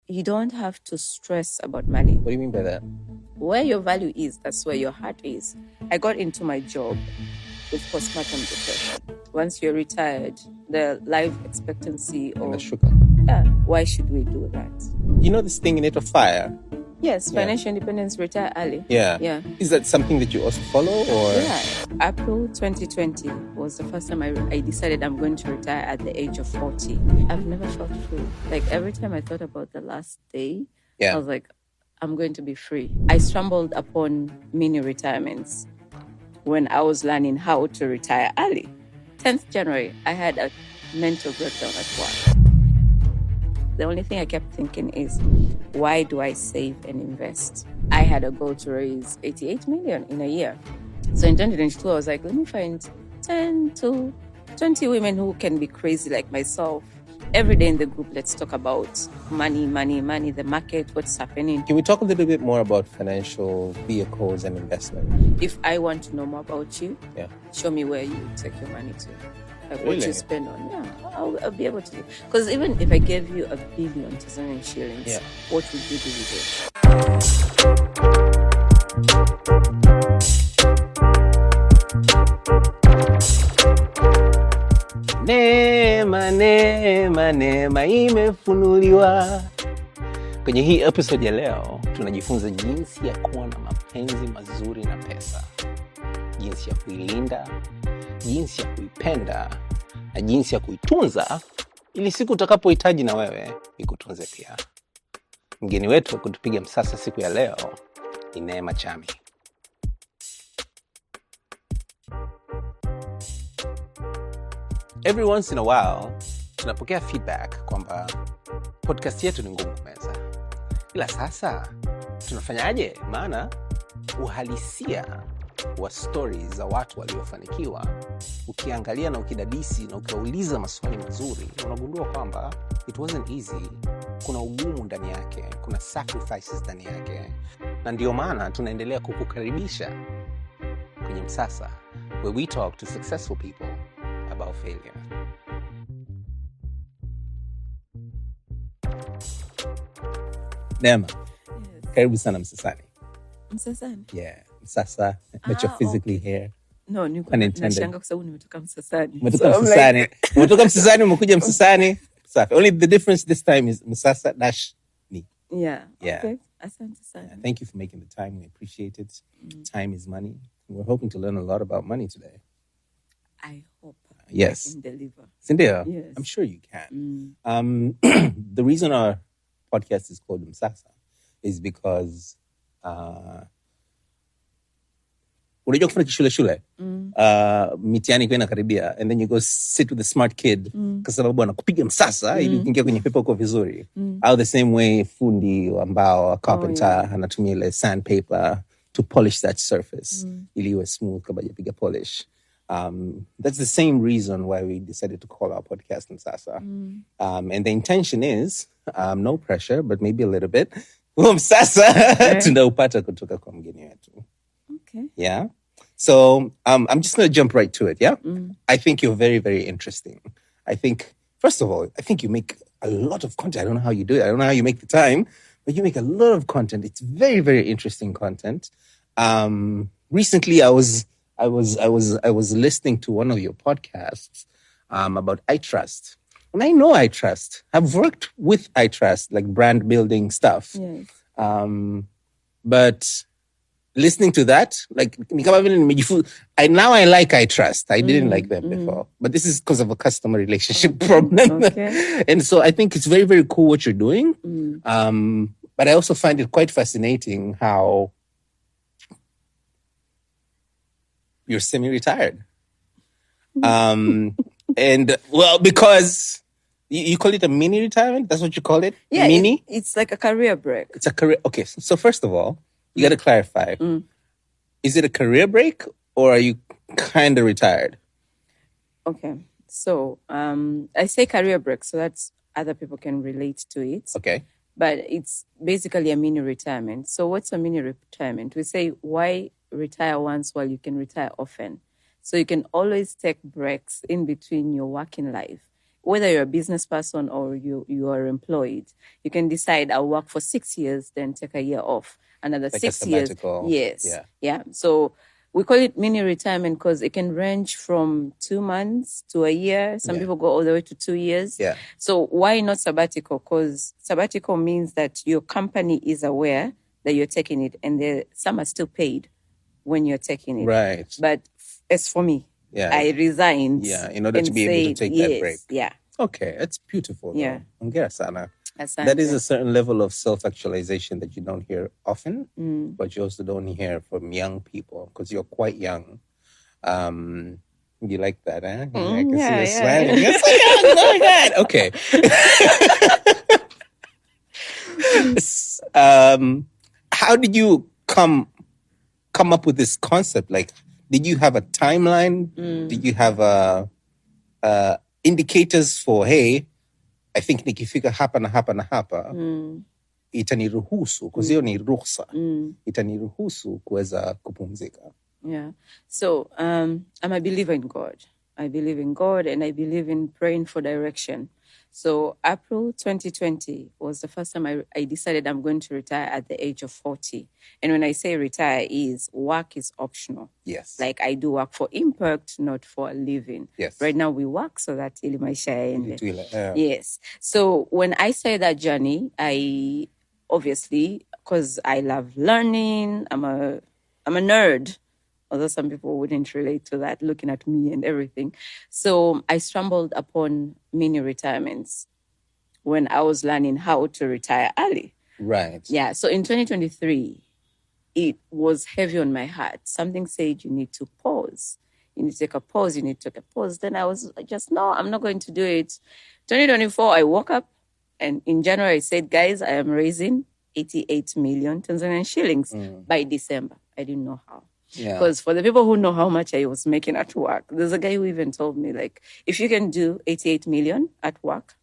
you don't have to stress about money. What do you mean by that? Where your value is, that's where your heart is. I got into my job with postpartum depression. Once you're retired, the life expectancy of... Yeah, why should we do that? You know this thing, inaitwa fire? Yes, financial independence, retire early. Yeah. Is that something that you also follow? Or? Yeah. April 2020 was the first time I decided I'm going to retire at the age of 40. I've never felt free. Like every time I thought about the last day, I was like, I'm going to be free. I stumbled upon mini retirements when I was learning how to retire early. 10th January, I had a mental breakdown at work. The only thing I kept thinking is, why do I save and invest? I had a goal to raise 88 million in a year. So in 2022, I was like, let me find 10 to 20 women who can be crazy like myself. Every day in the group, let's talk about money, the market, what's happening. Can we talk a little bit more about financial vehicles and investment? If I want to know more about you, show me where you take your money to. Like what you spend on. Yeah, I'll be able to. Because even if I gave you $1 billion Tanzanian shillings, what would you do with it? Neema imefunuliwa. Kwenye hii episode ya leo, tunajifunza jinsi ya kuwa na mapenzi mazuri na pesa. Jinsi ya kuilinda, jinsi ya kuipenda, na jinsi ya kuitunza ili siku utakapohitaji na wewe ikutunze pia. Mgeni wetu wa kutupiga msasa siku ya leo ni Neema Chami. Every once in a while tunapokea feedback kwamba podcast yetu ni ngumu kumeza. Ila sasa tunafanyaje? Maana uhalisia wa stories za watu waliofanikiwa, ukiangalia na ukidadisi na ukiuliza maswali mazuri, unagundua kwamba it wasn't easy. Kuna ugumu ndani yake, kuna sacrifices ndani yake. Na ndio maana tunaendelea kukukaribisha kwenye Msasa, where we talk to successful people about failure. Neema, karibu sana Msasani. Msasani? Yeah, Msasa, but you're physically here. No, nashanga kwa sababu nimetoka Msasani. Umetoka Msasani. Umetoka Msasani, umekuja Msasani. Safi. Only the difference this time is Msasa-ni. Yeah. Okay. Asante sana. Yeah, thank you for making the time. We appreciate it. Time is money. We're hoping to learn a lot about money today. I hope yes. I can deliver. Cindy, yes. I'm sure you can. The reason our podcast is called Msasa is because unajua kufanya shule mitihani kwa inakaribia, and then you go sit with a smart kid kwa sababu anakupiga msasa ili ukiingia kwenye pepa uko vizuri. Au the same way fundi ambao a carpenter anatumia ile sandpaper to polish that surface ili iwe smooth kabla hajapiga polish. That's the same reason why we decided to call our podcast Msasa. And the intention is, no pressure, but maybe a little bit. Msasa tunaupata kutoka kwa mgeni wetu. Okay. Yeah. So I'm just going to jump right to it. Yeah. I think you're very, very interesting. I think, first of all, I think you make a lot of content. I don't know how you do it. I don't know how you make the time, but you make a lot of content. It's very, very interesting content. Recently, I was listening to one of your podcasts about iTrust. And I know iTrust. I've worked with iTrust, like brand building stuff. Yes. But listening to that, like, now I like iTrust. I didn't like them before. But this is because of a customer relationship problem. Okay. And so I think it's very, very cool what you're doing. But I also find it quite fascinating how you're semi-retired. And well, because you call it a mini retirement? That's what you call it? Yeah, mini? It's like a career break. It's a career. Okay, so first of all, you got to clarify. Is it a career break or are you kind of retired? Okay, so I say career break so that other people can relate to it. Okay. But it's basically a mini retirement. So what's a mini retirement? We say, why retire once while you can retire often? So you can always take breaks in between your working life. whether you're a business person or you are employed, you can decide I'll work for 6 years, then take a year off. Another like 6 years. Yes. Yeah. So we call it mini retirement because it can range from 2 months to a year. Some people go all the way to 2 years. Yeah. So why not sabbatical? Because sabbatical means that your company is aware that you're taking it, and some are still paid when you're taking it. Right. But as for me, I resigned. Yeah, in order to be able to take that break. Yeah. Okay, it's beautiful. Yeah. Hongera sana. That is a certain level of self-actualization that you don't hear often, but you also don't hear from young people because you're quite young. You like that, huh? I can see you smiling. You're so young. Oh my God. Okay. How did you come up with this concept? Like, did you have a timeline? Did you have indicators for, hey, I think nikifika hapa na hapa na hapa itaniruhusu, because hiyo ni ruhusa, itaniruhusu kuweza kupumzika? Yeah. So I'm a believer in God. I believe in God, and I believe in praying for direction. So April 2020 was the first time I decided I'm going to retire at the age of 40. And when I say retire, work is optional. Yes. Like I do work for impact, not for a living. Yes. Right now we work so that ili maisha yaende. Yeah. Yes. So when I started that journey, I obviously, because I love learning, I'm a nerd. Although some people wouldn't relate to that, looking at me and everything. So I stumbled upon mini retirements when I was learning how to retire early. Right. Yeah. So in 2023, it was heavy on my heart. Something said you need to pause. You need to take a pause. You need to take a pause. Then I was just, no, I'm not going to do it. 2024, I woke up, and in January I said, guys, I am raising 88 million Tanzanian shillings by December. I didn't know how. Because for the people who know how much I was making at work, there's a guy who even told me, like, if you can do 88 million at work,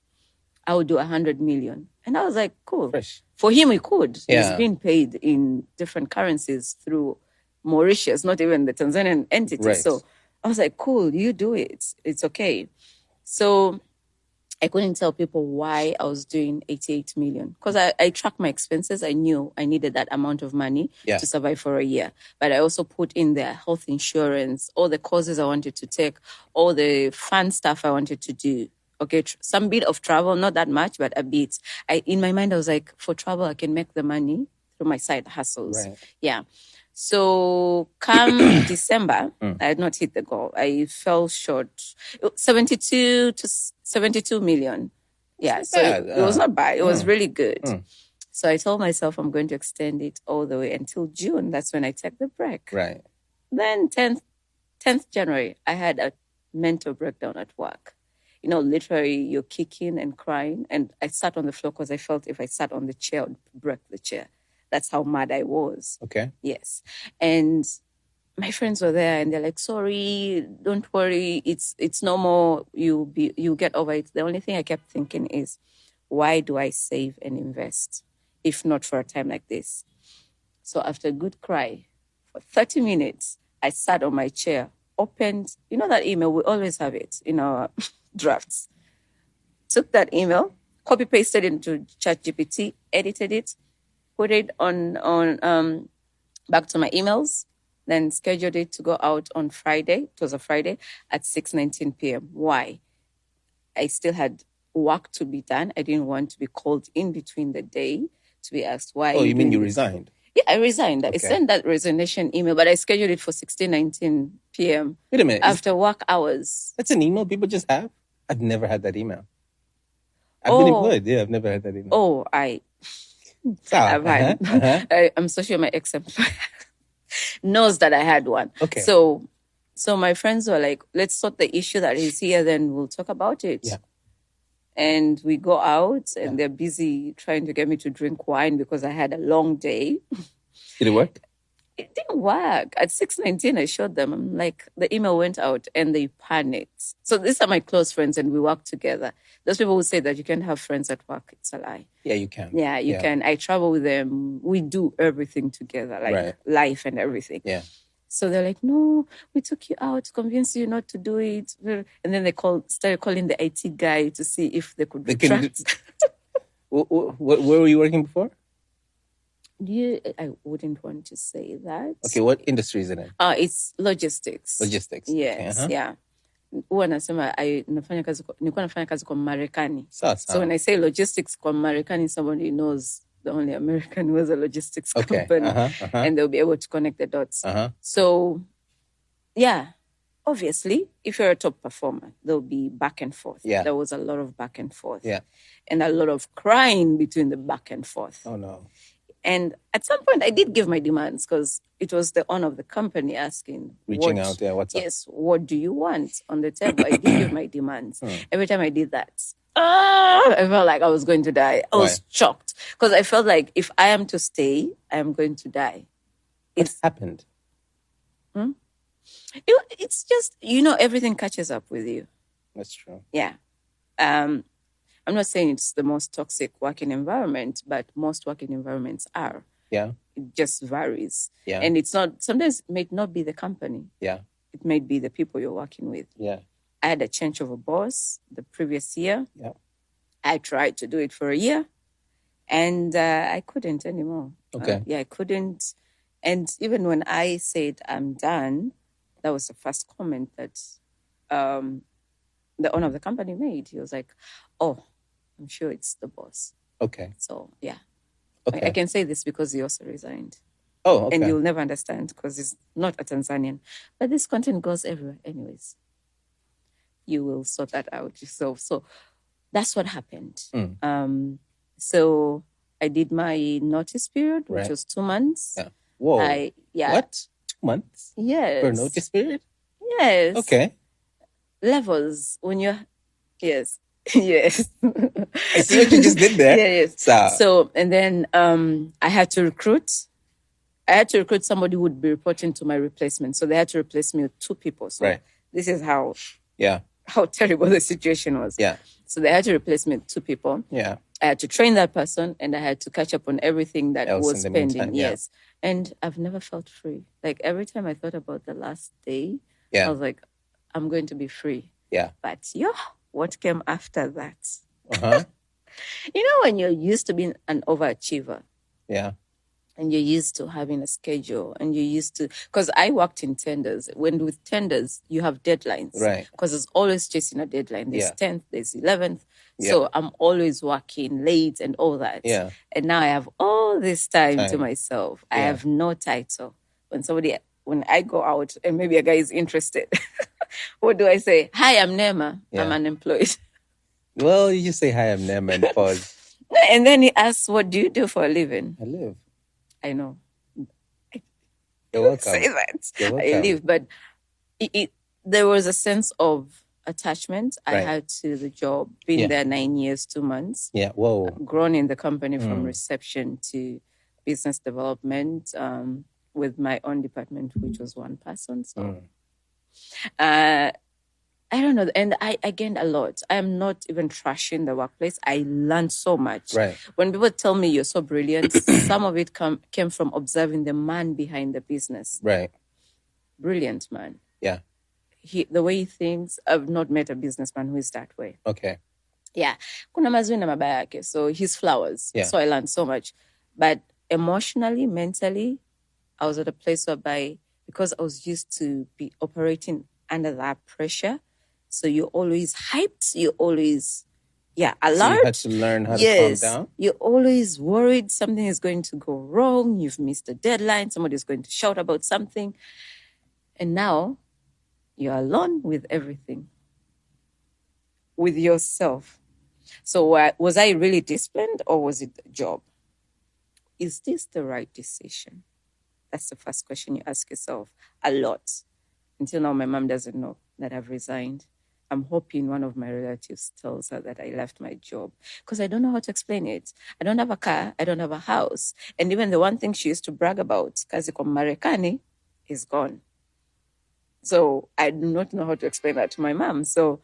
I would do 100 million. And I was like, cool. Fresh. For him, he could. Yeah. He's been paid in different currencies through Mauritius, not even the Tanzanian entity. Right. So I was like, cool, you do it. It's okay. So I couldn't tell people why I was doing 88 million because I tracked my expenses. I knew I needed that amount of money to survive for a year. But I also put in their health insurance, all the courses I wanted to take, all the fun stuff I wanted to do. Okay, some bit of travel, not that much, but a bit. In my mind, I was like, for travel, I can make the money through my side hustles. Right. Yeah. So come December, I had not hit the goal. I fell short, 72 million. Yeah, so it was not bad. It was really good. So I told myself I'm going to extend it all the way until June. That's when I take the break. Right. Then 10th January, I had a mental breakdown at work. You know, literally you're kicking and crying. And I sat on the floor because I felt if I sat on the chair, I would break the chair. That's how mad I was. Okay. Yes. And my friends were there and they're like, sorry, don't worry. It's normal. You'll get over it. The only thing I kept thinking is, why do I save and invest if not for a time like this? So after a good cry for 30 minutes, I sat on my chair, opened, you know that email, we always have it in our drafts. Took that email, copy pasted into ChatGPT, edited it, put it on back to my emails, then scheduled it to go out on Friday. It was a Friday at 6:19 p.m. Why? I still had work to be done. I didn't want to be called in between the day to be asked why. Oh, you mean you resigned? Yeah, I resigned. Okay. I sent that resignation email, but I scheduled it for 16:19 p.m. Wait a minute. After work hours. That's an email people just have? I've never had that email. I've been employed. Yeah, I've never had that email. Oh, I've had. I'm so sure my ex-employer knows that I had one. Okay. So my friends were like, let's sort the issue that is here, then we'll talk about it. Yeah. And we go out and they're busy trying to get me to drink wine because I had a long day. Did it work? It didn't work. At 6:19, I showed them. I'm like, the email went out and they panicked. So these are my close friends and we work together. Those people who say that you can't have friends at work, it's a lie. Yeah, you can. Yeah, you can. I travel with them. We do everything together, like life and everything. Yeah. So they're like, no, we took you out to convince you not to do it. And then they started calling the IT guy to see if they could retract. Where were you working before? I wouldn't want to say that. Okay, what industry is it in? It's logistics. Logistics. Yes, okay, yeah. Huwa nasema nilikuwa nafanya kazi kwa Marekani. So when I say logistics kwa Marekani, somebody knows the only American who has a logistics company. And they'll be able to connect the dots. So, yeah, obviously, if you're a top performer, there'll be back and forth. Yeah. There was a lot of back and forth. Yeah. And a lot of crying between the back and forth. Oh, no. And at some point, I did give my demands because it was the owner of the company asking. Reaching out, yeah, what's up? Yes, what do you want on the table? I did give my demands. Every time I did that, I felt like I was going to die. I was shocked because I felt like if I am to stay, I am going to die. What happened? It's just, everything catches up with you. That's true. Yeah. I'm not saying it's the most toxic working environment, but most working environments are. Yeah. It just varies. Yeah. And it's not, sometimes it may not be the company. Yeah. It may be the people you're working with. Yeah. I had a change of a boss the previous year. Yeah. I tried to do it for a year and I couldn't anymore. Okay. I couldn't. And even when I said I'm done, that was the first comment that the owner of the company made. He was like, oh, I'm sure it's the boss. Okay. So, yeah. Okay. I can say this because he also resigned. Oh, okay. And you'll never understand because he's not a Tanzanian. But this content goes everywhere anyways. You will sort that out yourself. So that's what happened. So I did my notice period, which was 2 months. Yeah. Whoa. What? 2 months? Yes. For a notice period? Yes. Okay. Levels when you're... Yes. Yes. I see what you just did there. Yes. So, and then I had to recruit. Somebody who would be reporting to my replacement. So they had to replace me with 2 people. So this is how terrible the situation was. Yeah. So they had to replace me with 2 people. Yeah. I had to train that person and I had to catch up on everything that was pending. Meantime, yes. And I've never felt free. Like every time I thought about the last day, I was like, I'm going to be free. Yeah. But what came after that? When you're used to being an overachiever. Yeah. And you're used to having a schedule and you're used to, because I worked in tenders. When with tenders, you have deadlines. Right. Because there's always chasing a deadline. There's 10th, there's 11th. Yeah. So I'm always working late and all that. Yeah. And now I have all this time to myself. I have no title. When I go out and maybe a guy is interested, what do I say? Hi, I'm Nema. I'm unemployed. Well, you just say, hi, I'm Nema and pause. And then he asks, what do you do for a living? I live. I know. You're welcome. Say that. You're welcome. I live. But there was a sense of attachment I had to the job. Been there 9 years, 2 months. Yeah. Whoa. Grown in the company from reception to business development with my own department, which was 1 person. So I don't know. And I gained a lot. I am not even trashing the workplace. I learned so much. Right. When people tell me you're so brilliant, some of it came from observing the man behind the business. Right. Brilliant man. Yeah. The way he thinks, I've not met a businessman who is that way. Okay. Yeah. Kuna mazuri na mabaya yake. So he's flowers. Yeah. So I learned so much. But emotionally, mentally, I was at a place whereby, because I was used to be operating under that pressure, so you're always hyped, you're always, alert. So you had to learn how to calm down? You're always worried something is going to go wrong, you've missed a deadline, somebody's going to shout about something. And now, you're alone with everything. With yourself. So was I really disciplined or was it a job? Is this the right decision? That's the first question you ask yourself a lot. Until now, my mom doesn't know that I've resigned. I'm hoping one of my relatives tells her that I left my job because I don't know how to explain it. I don't have a car. I don't have a house. And even the one thing she used to brag about, Kazi kwa Marekani, is gone. So I do not know how to explain that to my mom. So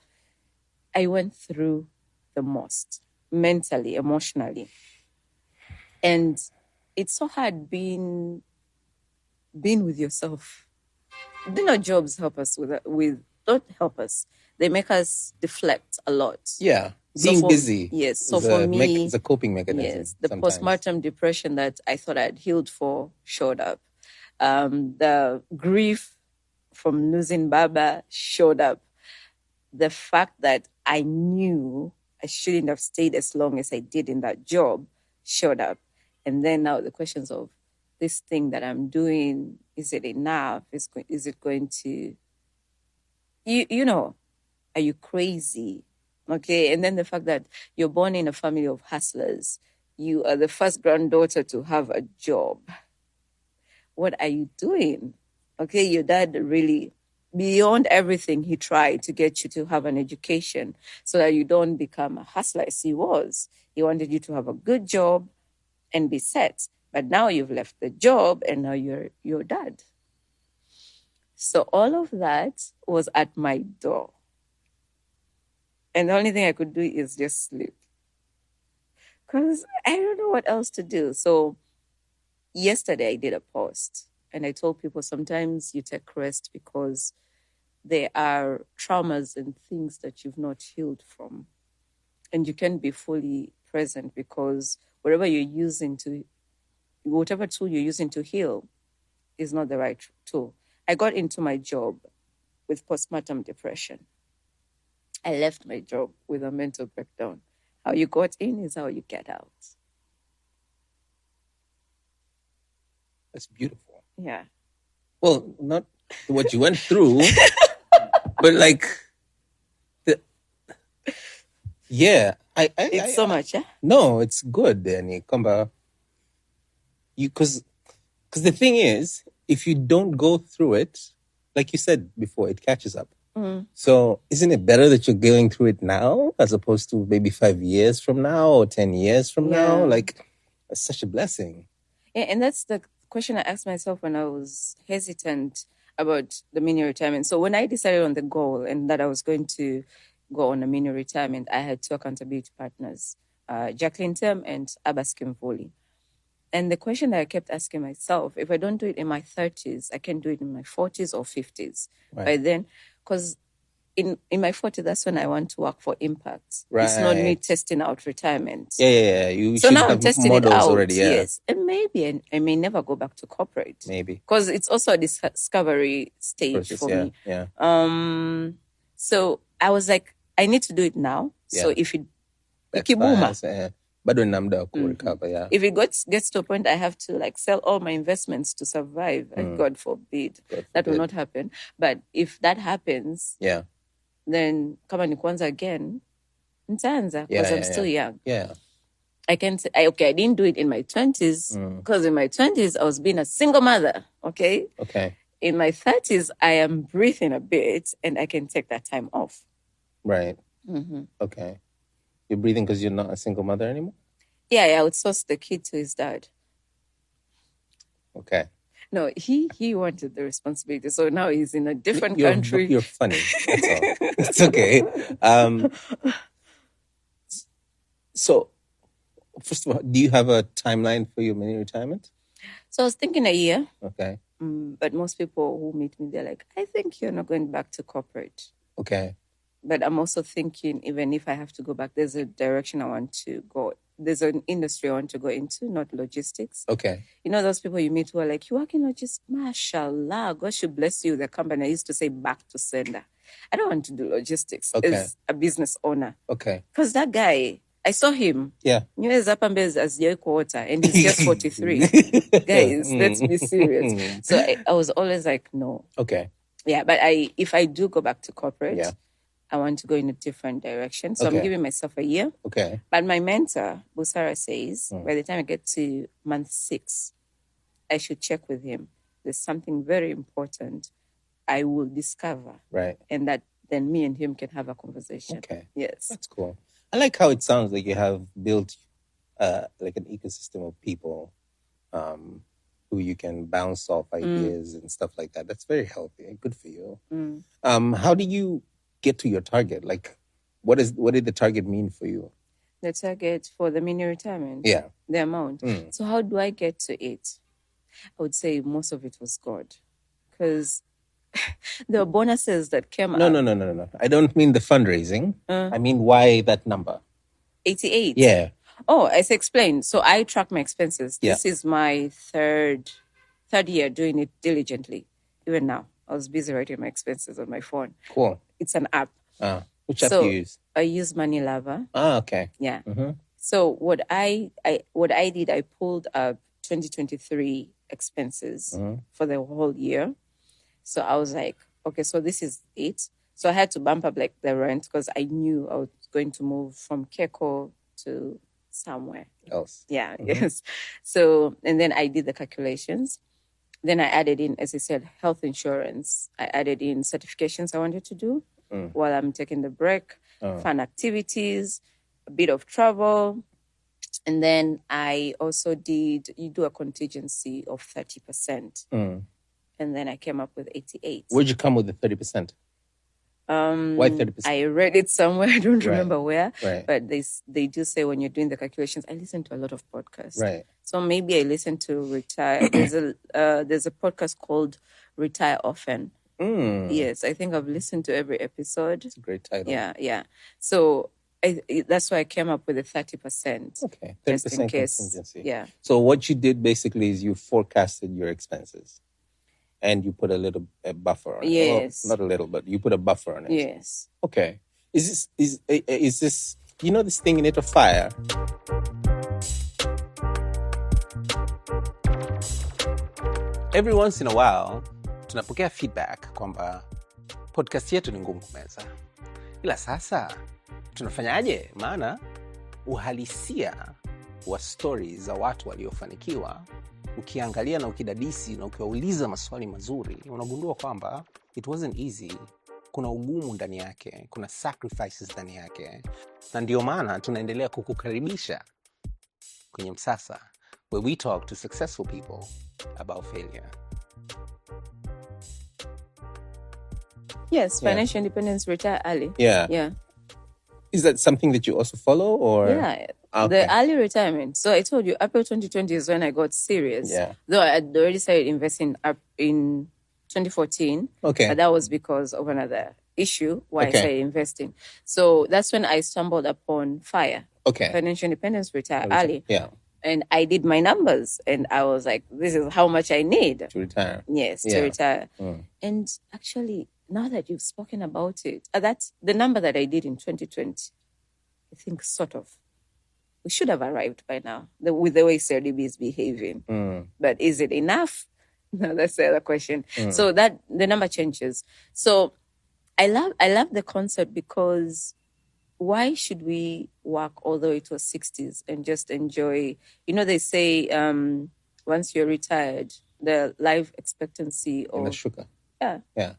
I went through the most, mentally, emotionally. And it's so hard being with yourself jobs help us with don't help us. They make us deflect a lot. Yeah. Being busy. Yes. So for me, it's a coping mechanism. Yes. The postpartum depression that I thought I'd healed for showed up. The grief from losing Baba showed up. The fact that I knew I shouldn't have stayed as long as I did in that job showed up. And then now the questions of this thing that I'm doing, is it enough? Is it going to, you know, are you crazy? Okay. And then the fact that you're born in a family of hustlers. You are the first granddaughter to have a job. What are you doing? Okay. Your dad really, beyond everything, he tried to get you to have an education so that you don't become a hustler as he was. He wanted you to have a good job and be set. But now you've left the job and now you're your dad. So all of that was at my door. And the only thing I could do is just sleep. Because I don't know what else to do. So yesterday I did a post and I told people sometimes you take rest because there are traumas and things that you've not healed from. And you can't be fully present because whatever tool you're using to heal is not the right tool. I got into my job with postpartum depression. I left my job with a mental breakdown. How you got in is how you get out. That's beautiful. Yeah. Well, not what you went through, but like, it's so much, yeah? No, it's good, Danny. Because the thing is, if you don't go through it, like you said before, it catches up. Mm. So isn't it better that you're going through it now as opposed to maybe 5 years from now or 10 years from now? Like, that's such a blessing. Yeah, and that's the question I asked myself when I was hesitant about the mini retirement. So when I decided on the goal and that I was going to go on a mini retirement, I had 2 accountability partners, Jacqueline Tem and Abbas Kimvoli. And the question that I kept asking myself, if I don't do it in my 30s, I can do it in my 40s or 50s. Right. By then, because in my 40s, that's when I want to work for impact. Right. It's not me testing out retirement. Yeah. So now I'm testing it out already. Yeah. Yes. And maybe I may never go back to corporate. Maybe. Because it's also a discovery stage for me. Yeah. So I was like, I need to do it now. Yeah. So if it ikibuma. Bado nina muda wa kurecover, yeah. If it gets to a point I have to like sell all my investments to survive, God forbid, that will not happen. But if that happens, then kama ni kwanza again, nitaanza because I'm still young. Yeah. I can say, I didn't do it in my 20s because in my 20s I was being a single mother, okay? In my 30s, I am breathing a bit and I can take that time off. Right. Mm-hmm. Okay. You're breathing because you're not a single mother anymore? Yeah, I outsourced the kid to his dad. Okay. No, he wanted the responsibility. So now he's in a different country. You're funny. That's all. It's okay. So, first of all, do you have a timeline for your mini retirement? So I was thinking a year. Okay. But most people who meet me, they're like, I think you're not going back to corporate. Okay. But I'm also thinking, even if I have to go back, there's a direction I want to go. There's an industry I want to go into, not logistics. Okay. You know those people you meet who are like, you work in logistics? Mashallah, God should bless you with a company. I used to say back to sender. I don't want to do logistics as a business owner. Okay. Because that guy, I saw him. Yeah. As a quarter, and he's just 43. Guys, let's be serious. So I was always like, no. Okay. Yeah, but if I do go back to corporate, I want to go in a different direction. So I'm giving myself a year. Okay. But my mentor, Busara, says by the time I get to month 6, I should check with him. There's something very important I will discover. Right. And that then me and him can have a conversation. Okay. Yes. That's cool. I like how it sounds like you have built like an ecosystem of people who you can bounce off ideas and stuff like that. That's very healthy. Good for you. How do you get to your target? Like, what did the target mean for you? The target for the mini retirement? Yeah. The amount. So how do I get to it? I would say most of it was God. Because there were bonuses that came No, up. no. I don't mean the fundraising. I mean, why that number? 88. Yeah. Oh, as explained. So I track my expenses. Yeah. This is my third year doing it diligently. Even now, I was busy writing my expenses on my phone. Cool. It's an app. Which app do you use? I use Money Lover. Okay. Yeah. So what I did, I pulled up 2023 expenses for the whole year. So I was like, okay, so this is it. So I had to bump up like the rent because I knew I was going to move from Keko to somewhere else. Yeah. Yes. So, and then I did the calculations. Then I added in, as I said, health insurance. I added in certifications I wanted to do while I'm taking the break, fun activities, a bit of travel. And then I also you do a contingency of 30%. And then I came up with 88. Where'd you come with the 30%? Why 30%? I read it somewhere. I don't remember where. Right. But they do say when you're doing the calculations, I listen to a lot of podcasts. Right. So maybe I listen to Retire. There's a podcast called Retire Often. Yes, I think I've listened to every episode. It's a great title. Yeah. So that's why I came up with the 30%. Okay, 30% just in case. contingency. Yeah. So what you did basically is you forecasted your expenses. And you put a buffer on it. Yes. Well, not a little, but you put a buffer on it. Yes. Okay. Is this you know this thing inaitwa fire? Every once in a while tunapokea feedback kwamba podcast yetu ni ngumu kumeza. Ila sasa tunafanyaje? Maana uhalisia wa stori za watu waliofanikiwa ukiangalia na ukidadisi na ukiwauliza maswali mazuri, unagundua kwamba it wasn't easy. Kuna ugumu ndani yake, kuna sacrifices ndani yake. Na ndio maana tunaendelea kukukaribisha kwenye Msasa, where we talk to successful people about failure. Yes, financial independence, retire early. Yeah. Is that something that you also follow, or? Yeah. Okay. The early retirement. So I told you, April 2020 is when I got serious. Yeah. Though I had already started investing up in 2014. Okay. But that was because of another issue why I started investing. So that's when I stumbled upon FIRE. Okay. Financial independence, retire early. Yeah. And I did my numbers and I was like, this is how much I need. To retire. Yes, to retire. And actually, now that you've spoken about it, that's the number that I did in 2020. I think sort of. We should have arrived by now with the way CRDB is behaving. But is it enough? No, that's the other question. So that the number changes. So I love the concept because why should we work all the way to our 60s and just enjoy? You know, they say once you're retired, the life expectancy or Inashuka. Yeah.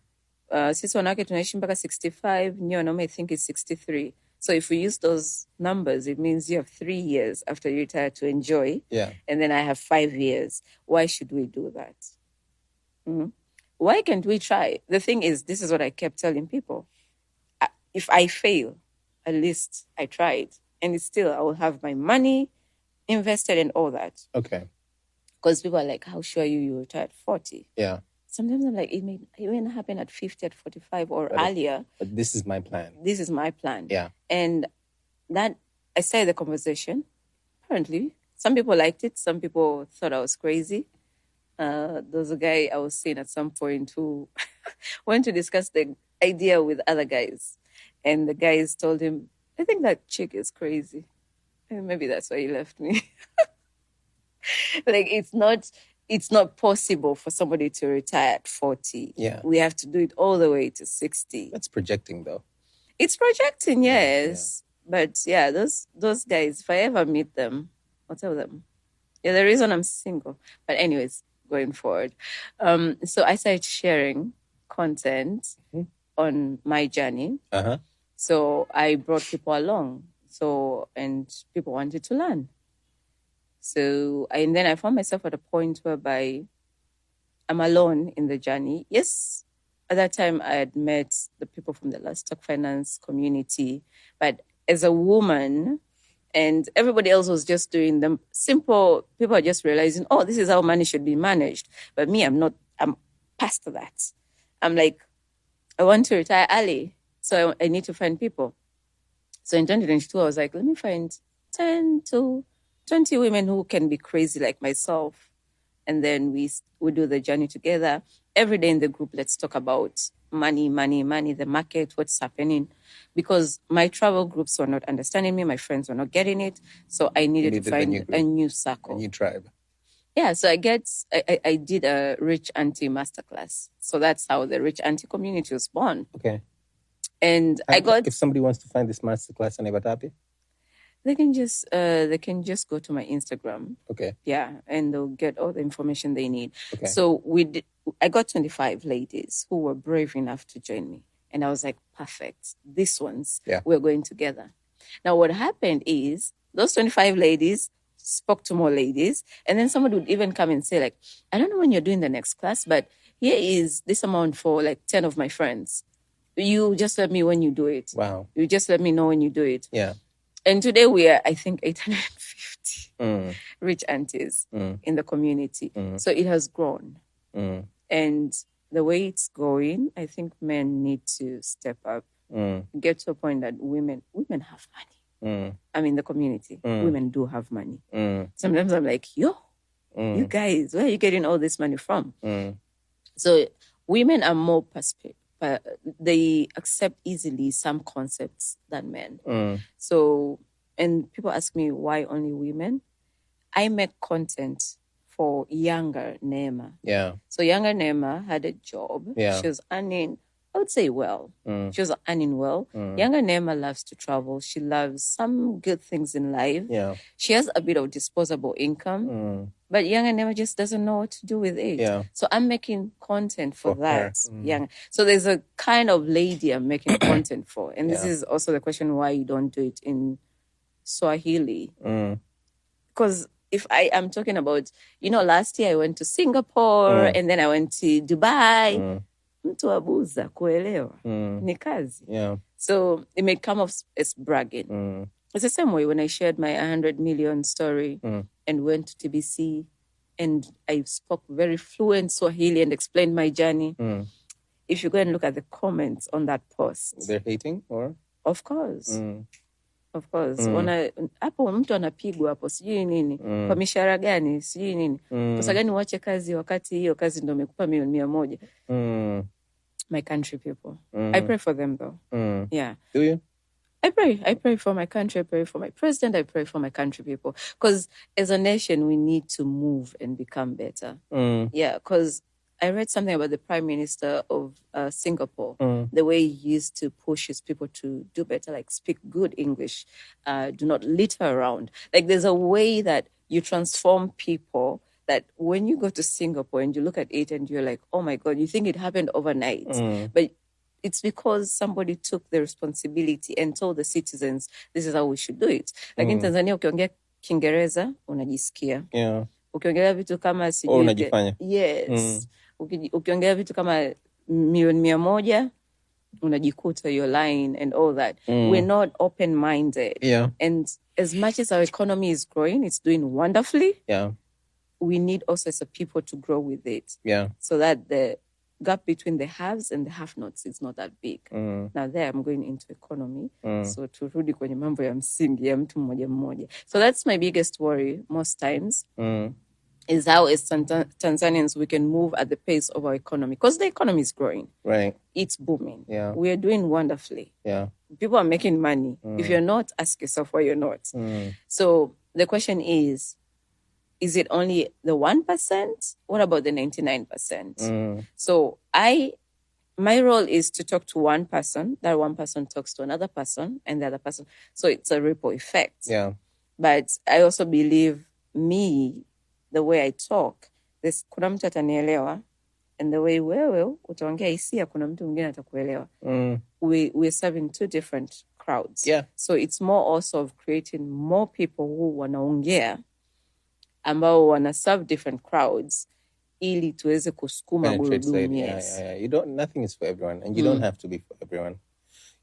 Sisi wanawake tunaishi mpaka 65, nyie wanaume I think it's 63. So if we use those numbers, it means you have 3 years after you retire to enjoy. Yeah. And then I have 5 years. Why should we do that? Why can't we try? The thing is, this is what I kept telling people. If I fail, at least I tried. And it's still, I will have my money invested and all that. Okay. Because people are like, how sure are you retire at 40? Yeah. Sometimes I'm like, it may not happen at 50, at 45 or earlier. But this is my plan. This is my plan. Yeah. And that, I started the conversation. Apparently, some people liked it. Some people thought I was crazy. There was a guy I was seeing at some point who went to discuss the idea with other guys. And the guys told him, I think that chick is crazy. And maybe that's why he left me. Like, it's not possible for somebody to retire at 40. Yeah. We have to do it all the way to 60. That's projecting, though. It's projecting, yes. Yeah. But yeah, those guys, if I ever meet them, I'll tell them. Yeah, the reason I'm single. But anyways, going forward. So I started sharing content on my journey. Uh-huh. So I brought people along. And people wanted to learn. So, and then I found myself at a point whereby I'm alone in the journey. Yes, at that time I had met the people from the Last Talk Finance community, but as a woman, and everybody else was just doing them simple, people are just realizing, oh, this is how money should be managed. But me, I'm past that. I'm like, I want to retire early, so I need to find people. So in 2022, I was like, let me find 10 to 20 women who can be crazy like myself. And then we do the journey together. Every day in the group, let's talk about money, the market, what's happening. Because my travel groups were not understanding me. My friends were not getting it. So I needed to find a new circle. A new tribe. Yeah, so I did a rich auntie masterclass. So that's how the rich auntie community was born. Okay. And if somebody wants to find this masterclass on Inaitwa, they can just go to my Instagram. Okay. Yeah, and they'll get all the information they need. Okay. So I got 25 ladies who were brave enough to join me. And I was like, perfect. These ones, we're going together. Now, what happened is those 25 ladies spoke to more ladies. And then somebody would even come and say, like, I don't know when you're doing the next class, but here is this amount for like 10 of my friends. You just let me when you do it. Wow. You just let me know when you do it. Yeah. And today we are, I think, 850 rich aunties in the community. So it has grown. And the way it's going, I think men need to step up, get to a point that women have money. I mean, the community, women do have money. Sometimes I'm like, yo, you guys, where are you getting all this money from? So women are more perspective. But they accept easily some concepts than men. So, and people ask me why only women. I make content for younger Neema. Yeah. So younger Neema had a job. Yeah. She was earning, I would say well. She was earning well. Younger Neema loves to travel. She loves some good things in life. Yeah. She has a bit of disposable income. But younger Neema just doesn't know what to do with it. Yeah. So I'm making content for that. So there's a kind of lady I'm making content for. And this is also the question why you don't do it in Swahili. Because if I am talking about, last year I went to Singapore and then I went to Dubai. Mtu abuza kuelewa ni kazi. Yeah. So it may come off as bragging. It's the same way when I shared my 100 million story and went to TBC and I spoke very fluent Swahili and explained my journey. If you go and look at the comments on that post. They're hating or? Of course. Of course. Hapo mtu anapigwa hapo sijui nini. Kwa mishahara gani sijui nini. Kosa gani uache kazi wakati hiyo kazi ndio imekupa milioni 100. My country people. I pray for them though. Yeah. Do you? I pray for my country. I pray for my president. I pray for my country people. Because as a nation, we need to move and become better. Yeah, because I read something about the Prime Minister of Singapore, the way he used to push his people to do better, like speak good English, do not litter around. Like there's a way that you transform people that when you go to Singapore and you look at it and you're like, oh my God, you think it happened overnight. But it's because somebody took the responsibility and told the citizens, this is how we should do it. Like in Tanzania, ukiongea Kiingereza, unajisikia. Yeah. Ukiongea vitu kama sijui. Unajifanya. Yes. Ukiongea vitu kama milioni 100, unajikuta you're lying and all that. We're not open-minded. Yeah. And as much as our economy is growing, it's doing wonderfully. Yeah. We need also as a people to grow with it. Yeah. So that the gap between the haves and the have-nots is not that big. Now there I'm going into economy. So turudi kwenye mambo ya msingi ya mtu mmoja mmoja. So that's my biggest worry most times. Is how as Tanzanians we can move at the pace of our economy. Because the economy is growing. Right. It's booming. Yeah. We are doing wonderfully. Yeah. People are making money. If you're not, ask yourself why you're not. So the question is it only the 1%? What about the 99%? So my role is to talk to one person. That one person talks to another person and the other person. So it's a ripple effect. Yeah. But I also believe the way I talk, kuna mtu atanielewa. And the way wewe utaongea hisia, kuna mtu mwingine atakuelewa. We're serving two different crowds. Yeah. So it's more also of creating more people who wanaongea ambao wana serve different crowds ili tuweze kusukuma gurudumu. Yes. Nothing is for everyone and you don't have to be for everyone.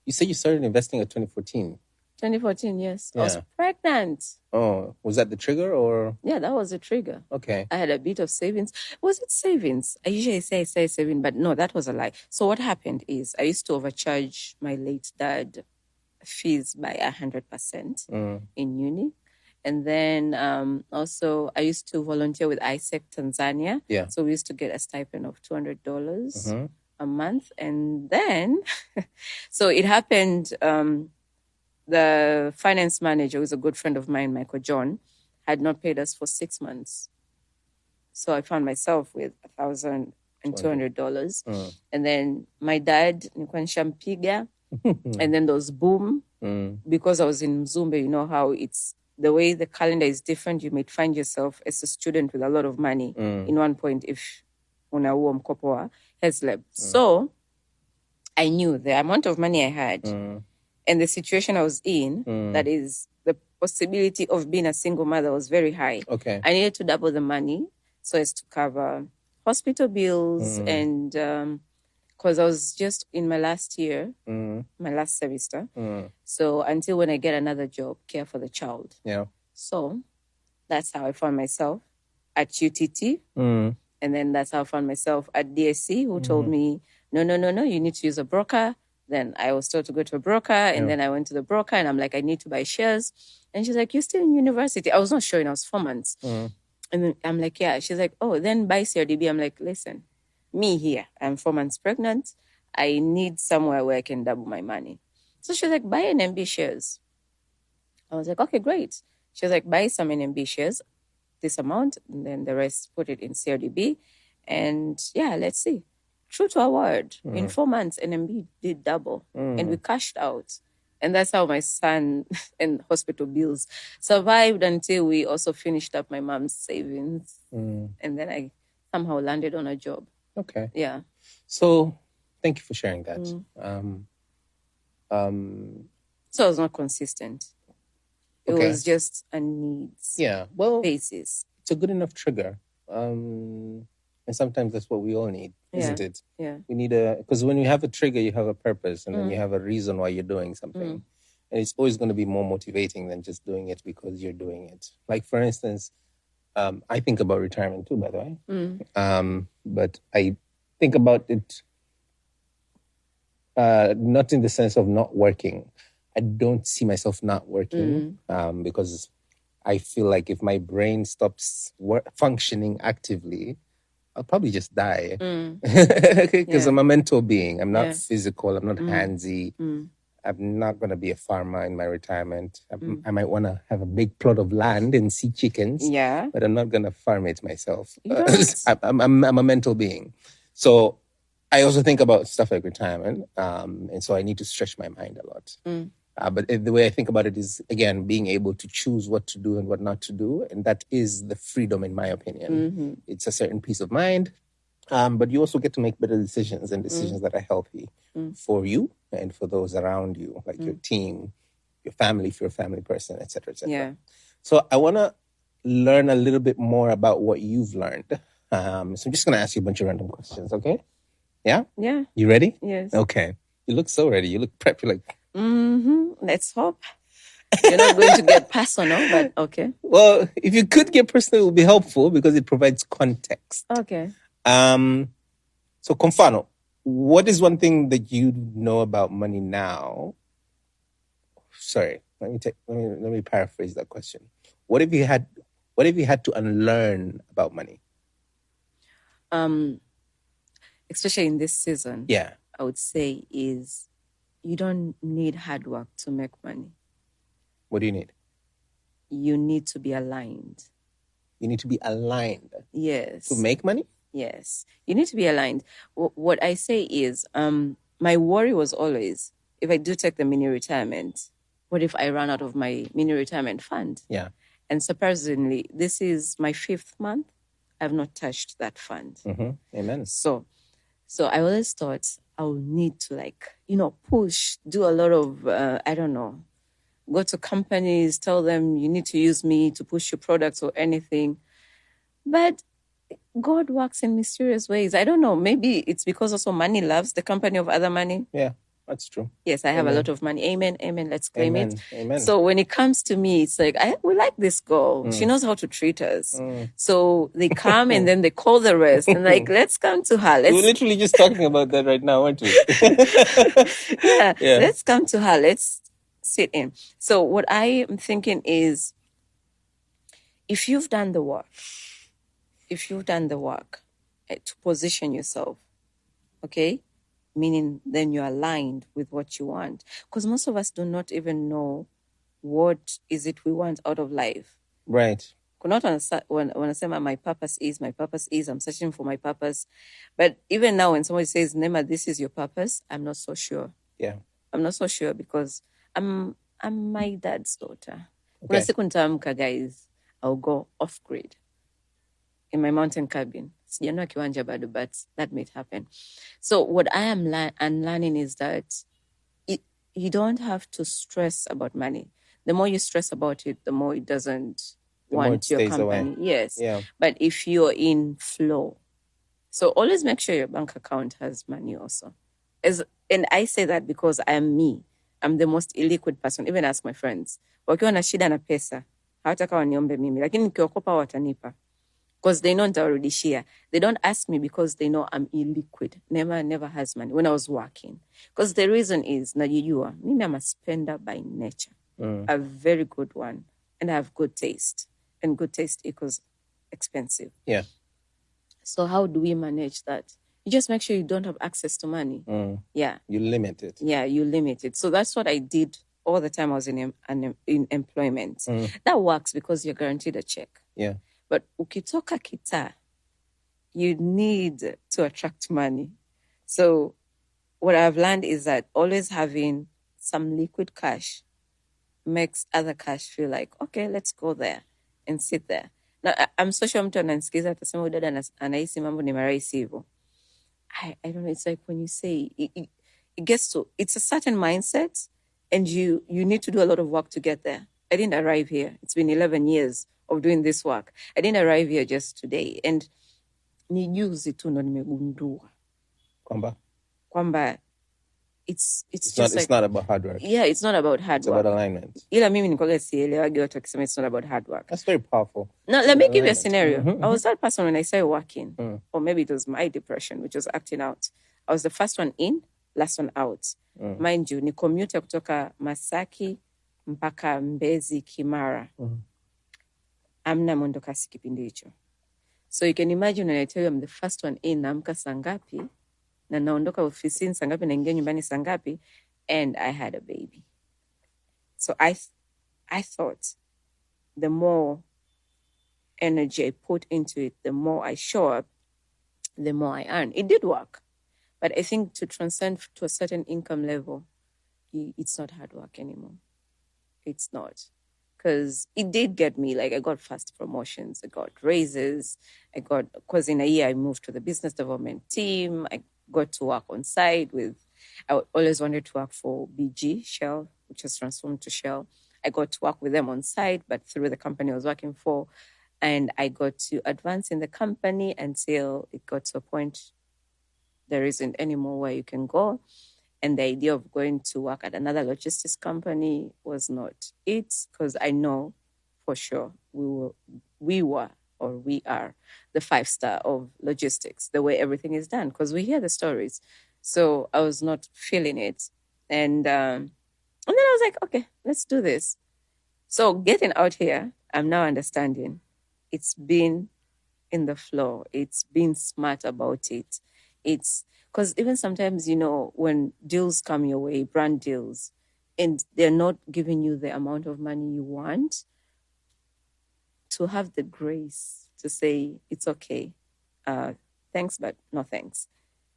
You said you started investing at 2014. 2014, yes. I was Yeah. pregnant. Oh, was that the trigger or? Yeah, that was the trigger. Okay. I had a bit of savings. Was it savings? I usually say saving, but no, that was a lie. So what happened is I used to overcharge my late dad fees by 100% in uni. And then also I used to volunteer with ISEC Tanzania. Yeah. So we used to get a stipend of $200 a month. And then, so it happened, the finance manager, who's a good friend of mine, Michael John, had not paid us for 6 months. So I found myself with $1,200. And then my dad, nilikuwa nishampiga. And then there was boom. Because I was in Mzumbe, you know how it's, the way the calendar is different, you might find yourself as a student with a lot of money in one point if una huo mkopo wa HESLB. So I knew the amount of money I had and the situation I was in, that is the possibility of being a single mother was very high. Okay. I needed to double the money so as to cover hospital bills and because I was just in my last year, my last semester. So until when I get another job, care for the child. Yeah. So that's how I found myself at UTT. And then that's how I found myself at DSC, who told me, no, you need to use a broker. Then I was told to go to a broker. And then I went to the broker and I'm like, I need to buy shares. And she's like, you're still in university. I was not sure, and I was 4 months. And then I'm like, yeah. She's like, oh, then buy CRDB. I'm like, listen, me here, I'm 4 months pregnant. I need somewhere where I can double my money. So she's like, buy NMB shares. I was like, okay, great. She was like, buy some NMB shares, this amount, and then the rest put it in CRDB. And yeah, let's see. True to our word, in 4 months, NMB did double and we cashed out. And that's how my son and hospital bills survived until we also finished up my mom's savings. And then I somehow landed on a job. Okay. Yeah. So thank you for sharing that. So I was not consistent. It was just a needs basis. It's a good enough trigger. And sometimes that's what we all need, isn't it? Yeah. We need because when you have a trigger, you have a purpose and then you have a reason why you're doing something. And it's always going to be more motivating than just doing it because you're doing it. Like, for instance, I think about retirement too, by the way. But I think about it not in the sense of not working. I don't see myself not working because I feel like if my brain stops functioning actively, I'll probably just die. Because I'm a mental being. I'm not physical. I'm not handsy. I'm not going to be a farmer in my retirement. I might want to have a big plot of land and see chickens. Yeah. But I'm not going to farm it myself. I'm a mental being. So I also think about stuff like retirement. And so I need to stretch my mind a lot. But the way I think about it is, again, being able to choose what to do and what not to do. And that is the freedom, in my opinion. It's a certain peace of mind. But you also get to make better decisions and decisions that are healthy for you and for those around you, like your team, your family, if you're a family person, et cetera, et cetera. Yeah. So I want to learn a little bit more about what you've learned. So I'm just going to ask you a bunch of random questions, okay? Yeah? Yeah. You ready? Yes. Okay. You look so ready. You look prepped. You're like... Let's hope. You're not going to get personal, but okay. Well, if you could get personal, it would be helpful because it provides context. Okay. So, Confano, what is one thing that you know about money now? Sorry, let me paraphrase that question. What if you had to unlearn about money? Especially in this season. Yeah. I would say is you don't need hard work to make money. What do you need? You need to be aligned. You need to be aligned. Yes. To make money? Yes. You need to be aligned. What I say is, my worry was always, if I do take the mini retirement, what if I run out of my mini retirement fund? Yeah. And surprisingly, this is my 5th month. I've not touched that fund. Amen. So I always thought I would need to push, do a lot of, go to companies, tell them you need to use me to push your products or anything. But God works in mysterious ways. I don't know. Maybe it's because also money loves the company of other money. Yeah. That's true. Yes, I have a lot of money. Amen, amen. Let's claim it. Amen. So when it comes to me, it's like, we like this girl. She knows how to treat us. So they come and then they call the rest and like, let's come to her. We're literally just talking about that right now, aren't we? Yeah, let's come to her. Let's sit in. So what I am thinking is, if you've done the work to position yourself, okay, meaning then you're aligned with what you want. Because most of us do not even know what is it we want out of life. Right. When I say my purpose is, I'm searching for my purpose. But even now when somebody says, Nema, this is your purpose, I'm not so sure. Yeah. I'm not so sure because I'm my dad's daughter. Kuna siku nitaamka, guys, I'll go off grid in my mountain cabin. Sijanua kiwanja bado, but that might happen. So what I am learning is that you don't have to stress about money. The more you stress about it, the more it doesn't want your company. Away. Yes. Yeah. But if you're in flow, so always make sure your bank account has money also. And I say that because I'm me. I'm the most illiquid person. Even ask my friends. Wakiwa na shida na pesa, hawataka waniombe mimi. Lakini nikiwakopa watanipa. Because they know nitarudishia. They don't ask me because they know I'm illiquid. Never has money when I was working. Because the reason is, najijua, mimi I'm a spender by nature. A very good one. And I have good taste. And good taste equals expensive. Yeah. So how do we manage that? You just make sure you don't have access to money. Yeah. You limit it. Yeah, you limit it. So that's what I did all the time I was in employment. That works because you're guaranteed a check. Yeah. But ukitoka kita, you need to attract money. So what I've learned is that always having some liquid cash makes other cash feel like, okay, let's go there and sit there. Now, I'm so sure mtu ananisikiza atasema udada anahisi mambo ni marahisi hivyo. I don't know, it's like when you say, it gets to, it's a certain mindset and you need to do a lot of work to get there. I didn't arrive here. It's been 11 years of doing this work. I didn't arrive here just today. And ni juzi tu ndo nimegundua kwamba it's not about hard work. Yeah, it's not about hard work. It's about alignment. Ila mimi nikwaga sielewagi watu wakisema it's not about hard work. That's very powerful. Now, let me give you a scenario. I was that person when I started working, or maybe it was my depression, which was acting out. I was the first one in, last one out. Mind you, ni commute kutoka Masaki mpaka Mbezi Kimara. Amna mwendo kasi kipindi hicho. So you can imagine when I tell you I'm the first one in, naamka saa ngapi, na naondoka ofisini saa ngapi, naingia nyumbani saa ngapi, and I had a baby. So I thought the more energy I put into it, the more I show up, the more I earn. It did work. But I think to transcend to a certain income level, it's not hard work anymore. It's not. Because it did get me, like I got fast promotions, I got raises, because in a year I moved to the business development team, I got to work on site I always wanted to work for BG, Shell, which has transformed to Shell. I got to work with them on site, but through the company I was working for, and I got to advance in the company until it got to a point there isn't any more where you can go. And the idea of going to work at another logistics company was not it, because I know for sure we are the 5-star of logistics, the way everything is done, because we hear the stories. So I was not feeling it. And then I was like, okay, let's do this. So getting out here, I'm now understanding it's been in the flow. It's being smart about it. It's because even sometimes, when deals come your way, brand deals, and they're not giving you the amount of money you want, to have the grace to say, it's okay, thanks, but no thanks.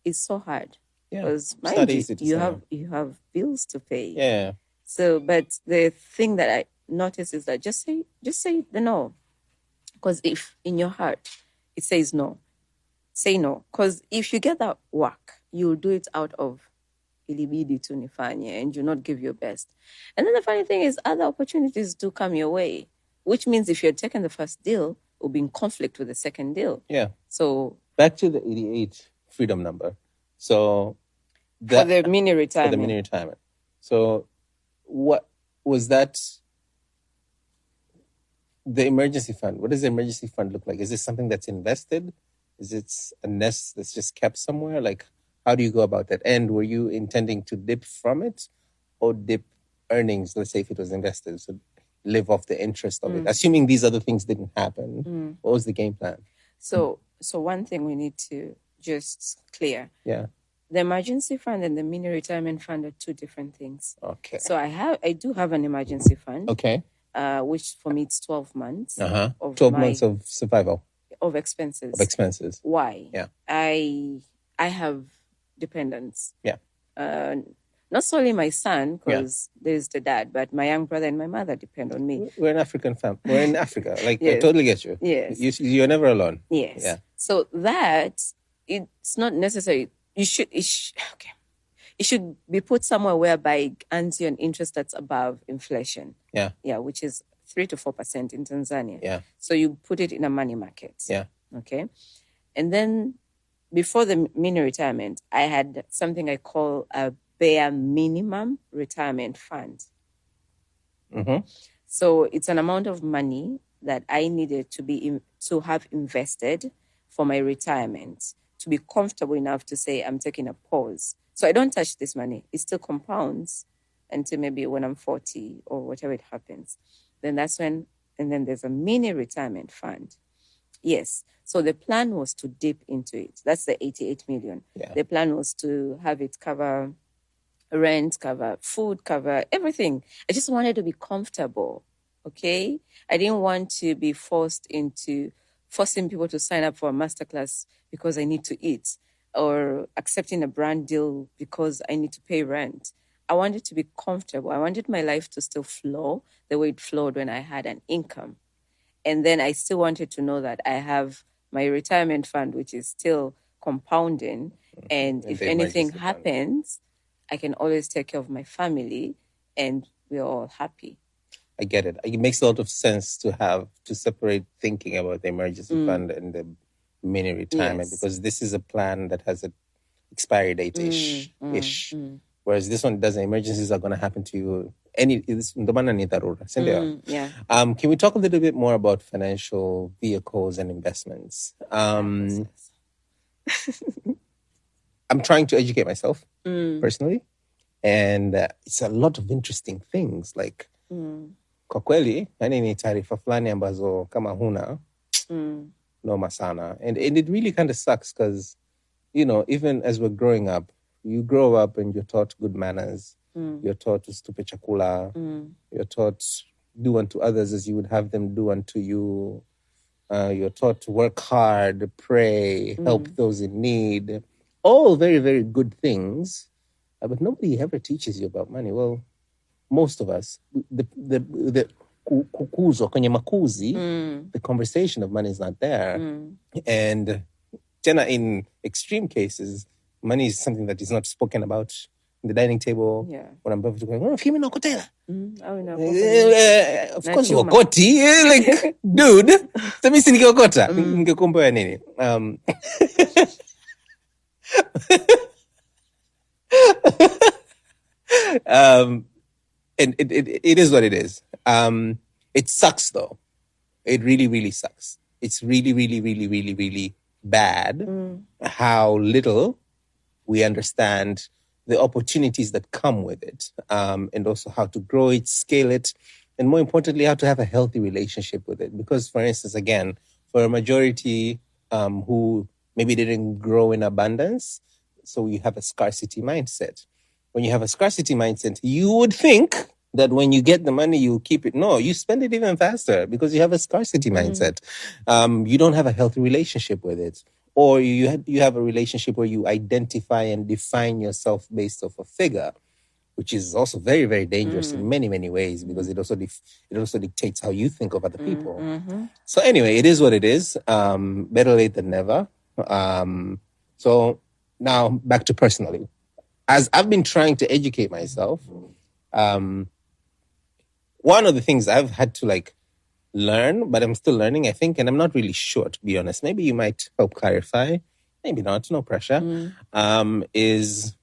It's so hard. Because it's not easy to say. You have bills to pay. Yeah. So, but the thing that I notice is that just say the no. Because if in your heart it says no, say no. Because if you get that work, you'll do it out of ilibidi tu nifanye, and you'll not give your best. And then the funny thing is, other opportunities do come your way, which means if you're taking the first deal, it will be in conflict with the second deal. Yeah. So back to the 88 freedom number. So For the mini retirement. For the mini retirement. So what was that? The emergency fund. What does the emergency fund look like? Is this something that's invested? Is it a nest that's just kept somewhere? Like, how do you go about that? And were you intending to dip from it or dip earnings, let's say if it was invested, so live off the interest of it? Assuming these other things didn't happen, what was the game plan? So one thing we need to just clear. Yeah. The emergency fund and the mini retirement fund are two different things. Okay. So I do have an emergency fund. Okay. Which for me it's 12 months. 12 months of survival. Of expenses. Why? Yeah. I have dependents. Yeah. Not solely my son, because there's the dad, but my young brother and my mother depend on me. We're an African family. We're in Africa. Like, yes. I totally get you. Yes. You're never alone. Yes. Yeah. So that, it's not necessary. It should be put somewhere whereby it earns you an interest that's above inflation. Yeah. Yeah, which is 3 to 4% in Tanzania. Yeah. So you put it in a money market. Yeah. Okay. And then before the mini retirement, I had something I call a bare minimum retirement fund. Mm-hmm. So it's an amount of money that I needed to have invested for my retirement to be comfortable enough to say I'm taking a pause. So I don't touch this money. It still compounds until maybe when I'm 40 or whatever it happens. Then that's when, and then there's a mini retirement fund. Yes. So the plan was to dip into it. That's the 88 million. Yeah. The plan was to have it cover rent, cover food, cover everything. I just wanted to be comfortable. Okay. I didn't want to be forcing people to sign up for a masterclass because I need to eat, or accepting a brand deal because I need to pay rent. I wanted to be comfortable. I wanted my life to still flow the way it flowed when I had an income. And then I still wanted to know that I have my retirement fund, which is still compounding. And if anything happens, I can always take care of my family and we're all happy. I get it. It makes a lot of sense to separate thinking about the emergency fund and the mini retirement, because this is a plan that has an expiry date ish. Whereas this one doesn't. Emergencies are going to happen to you. Can we talk a little bit more about financial vehicles and investments? I'm trying to educate myself personally, and it's a lot of interesting things. Like, kwa kweli, yani ni taarifa fulani ambazo kama huna noma sana, and it really kind of sucks because, even as we're growing up, you grow up and you're taught good manners. You're taught to stupe chakula. You're taught do unto others as you would have them do unto you. You're taught to work hard, pray, help those in need. All very, very good things. But nobody ever teaches you about money. Well, most of us, the kukuzo, kwenye makuzi, the conversation of money is not there. And tena, in extreme cases, money is something that is not spoken about in the dining table. Yeah. When I'm going, fikimi na kotela. Of course, wakoti. Like, dude, tami si nikokota. Ngekombo ya nini? And it is what it is. It sucks though. It really, really sucks. It's really, really, really, really, really bad how little we understand the opportunities that come with it, and also how to grow it, scale it, and more importantly, how to have a healthy relationship with it. Because, for instance, again, for a majority who maybe didn't grow in abundance, so you have a scarcity mindset. When you have a scarcity mindset, you would think that when you get the money, you keep it. No, you spend it even faster because you have a scarcity mindset. You don't have a healthy relationship with it. Or you have a relationship where you identify and define yourself based off a figure, which is also very, very dangerous in many, many ways, because it also dictates how you think of other people. So anyway, it is what it is. Better late than never. So now back to personally. As I've been trying to educate myself, one of the things I've had to learn, but I'm still learning, I think, and I'm not really sure, to be honest. Maybe you might help clarify. Maybe not, no pressure. Is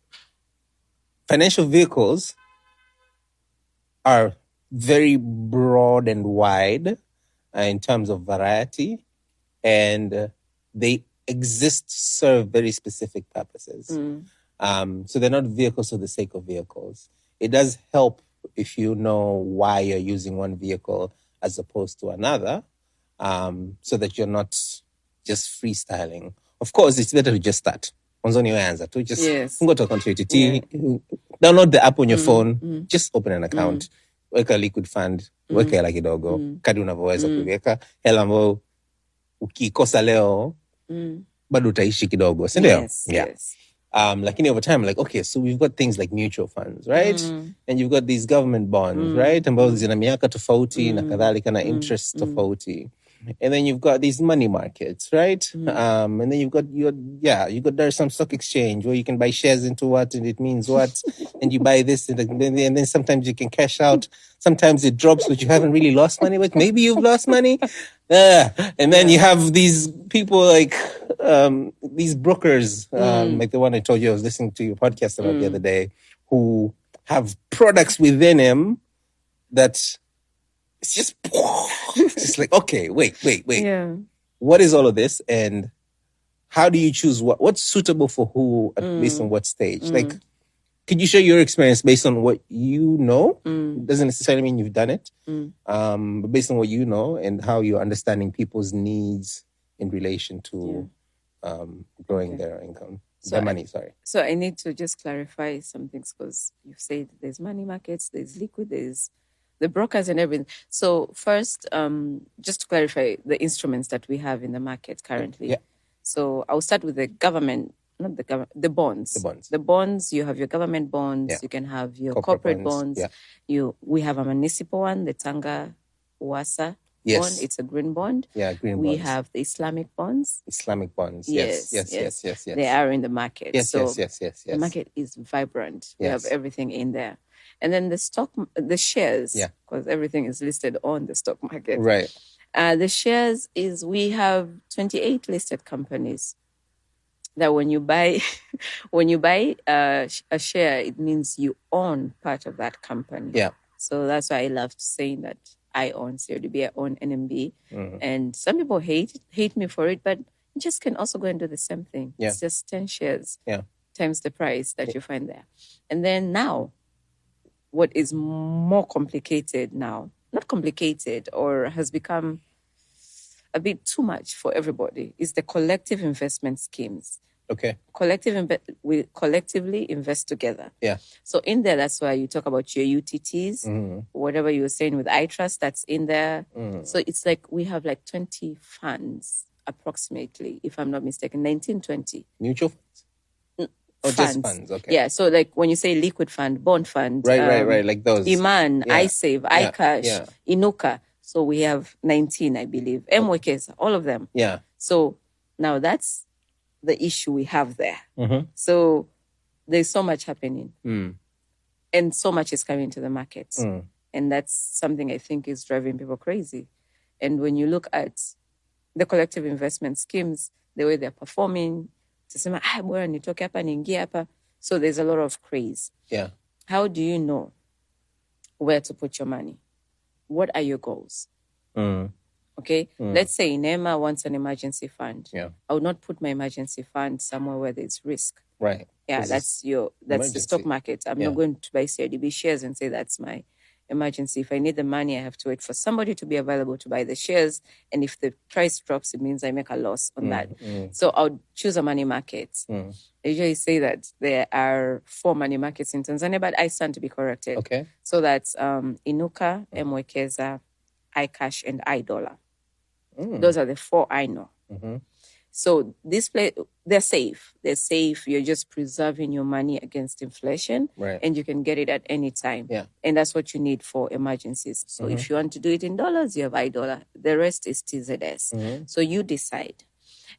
financial vehicles are very broad and wide in terms of variety, and they exist to serve very specific purposes. So they're not vehicles for the sake of vehicles. It does help if you know why you're using one vehicle as opposed to another, so that you're not just freestyling. Of course, it's better to just start. Mwanzoni weanza tu, just go to a country to download the app on your phone, just open an account, weka liquid fund, weka hela kidogo, kadri unavyoweza kuweka hela ambayo ukikosa leo bado utaishi kidogo, si ndio? Yes. Lakini over time, like, okay, so we've got things like mutual funds, right? And you've got these government bonds, right? Ambazo zina miaka tofauti na kadhalika na interest tofauti. And then you've got these money markets, right? And then you've got there's some stock exchange where you can buy shares into what and it means what, and you buy this and then sometimes you can cash out. Sometimes it drops, but you haven't really lost money, but maybe you've lost money. And then you have these people like these brokers, like the one I told you I was listening to your podcast about the other day, who have products within him that it's just like, okay, wait. Yeah. What is all of this? And how do you choose what's suitable for who based on what stage? Like, could you share your experience based on what you know? Doesn't necessarily mean you've done it, but based on what you know and how you're understanding people's needs in relation to growing their income, their money, sorry. So I need to just clarify some things, because you've said there's money markets, there's liquid, there's the brokers and everything. So first, just to clarify the instruments that we have in the market currently. Yeah. So I'll start with the government, not the government, the bonds. The bonds, you have your government bonds, you can have your corporate bonds. We have a municipal one, the Tanga Wasa bond. It's a green bond. Yeah, green bonds. We have the Islamic bonds. Yes. They are in the market. Yes. The market is vibrant. We have everything in there. And then the shares, because everything is listed on the stock market. Right. The shares we have 28 listed companies that when you buy a share, it means you own part of that company. Yeah. So that's why I love saying that I own CODB, I own NMB. And some people hate me for it, but you just can also go and do the same thing. Yeah. It's just 10 shares times the price that you find there. And then now, what is more complicated now, not complicated or has become a bit too much for everybody, is the collective investment schemes. Okay. We collectively invest together. Yeah. So in there, that's why you talk about your UTTs, whatever you were saying with iTrust, that's in there. So it's like we have like 20 funds approximately, if I'm not mistaken, 19, 20. Mutual funds? Oh, funds. Just funds, okay. Yeah, so like when you say liquid fund, bond fund. Right, like those. Iman, iSave, iCash, Inuka. So we have 19, I believe. Mwekeza, all of them. Yeah. So now that's the issue we have there. So there's so much happening. And so much is coming to the market. And that's something I think is driving people crazy. And when you look at the collective investment schemes, the way they're performing, tusema, bora nitoke hapa niingie hapa. So there's a lot of craze. Yeah. How do you know where to put your money? What are your goals? Okay. Let's say Nema wants an emergency fund. Yeah. I would not put my emergency fund somewhere where there's risk. Right. Yeah, that's the stock market. I'm not going to buy CIDB shares and say that's my emergency. If I need the money, I have to wait for somebody to be available to buy the shares. And if the price drops, it means I make a loss on that. So I'll choose a money market. I usually say that there are 4 money markets in Tanzania, but I stand to be corrected. Okay. So that's Inuka, Mwekeza, iCash, and iDollar. Those are the 4 I know. So this they're safe. They're safe. You're just preserving your money against inflation, and you can get it at any time. Yeah. And that's what you need for emergencies. So if you want to do it in dollars, you have iDollar. The rest is TZS. So you decide.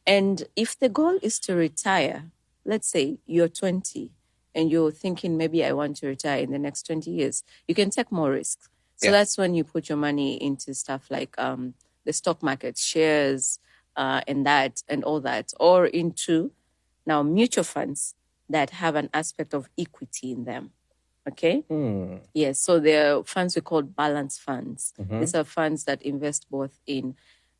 And if the goal is to retire, let's say you're 20 and you're thinking maybe I want to retire in the next 20 years, you can take more risks. So that's when you put your money into stuff like the stock market, shares, and all that, or into now mutual funds that have an aspect of equity in them. Okay? Yes, so there are funds we call balance funds. These are funds that invest both in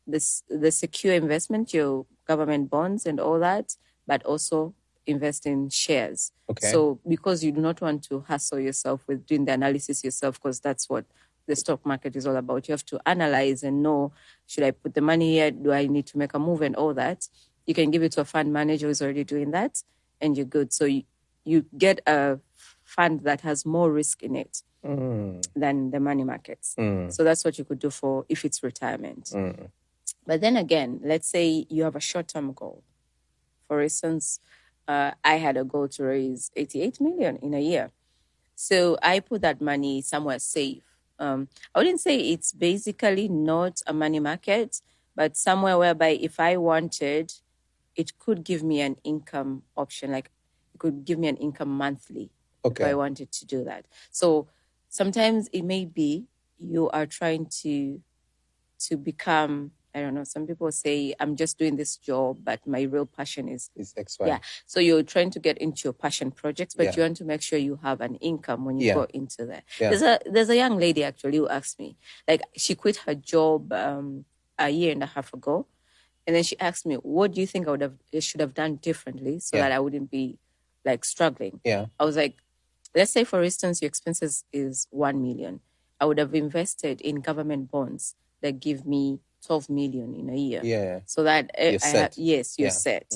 the secure investment, your government bonds and all that, but also invest in shares. Okay. So because you do not want to hassle yourself with doing the analysis yourself, because that's what the stock market is all about. You have to analyze and know, should I put the money here? Do I need to make a move and all that? You can give it to a fund manager who's already doing that, and you're good. So you get a fund that has more risk in it than the money markets. So that's what you could do for if it's retirement. But then again, let's say you have a short-term goal. For instance, I had a goal to raise 88 million in a year. So I put that money somewhere safe. I wouldn't say it's basically not a money market, but somewhere whereby if I wanted, it could give me an income option. Like it could give me an income monthly if I wanted to do that. So sometimes it may be you are trying to become, I don't know, some people say, I'm just doing this job, but my real passion is XY. Yeah. So you're trying to get into your passion projects, but you want to make sure you have an income when you go into there. Yeah. There's a young lady actually who asked me, like she quit her job a year and a half ago. And then she asked me, what do you think I should have done differently so that I wouldn't be like struggling? Yeah. I was like, let's say, for instance, your expenses is 1 million. I would have invested in government bonds that give me 12 million in a year. Yeah. So that you're set.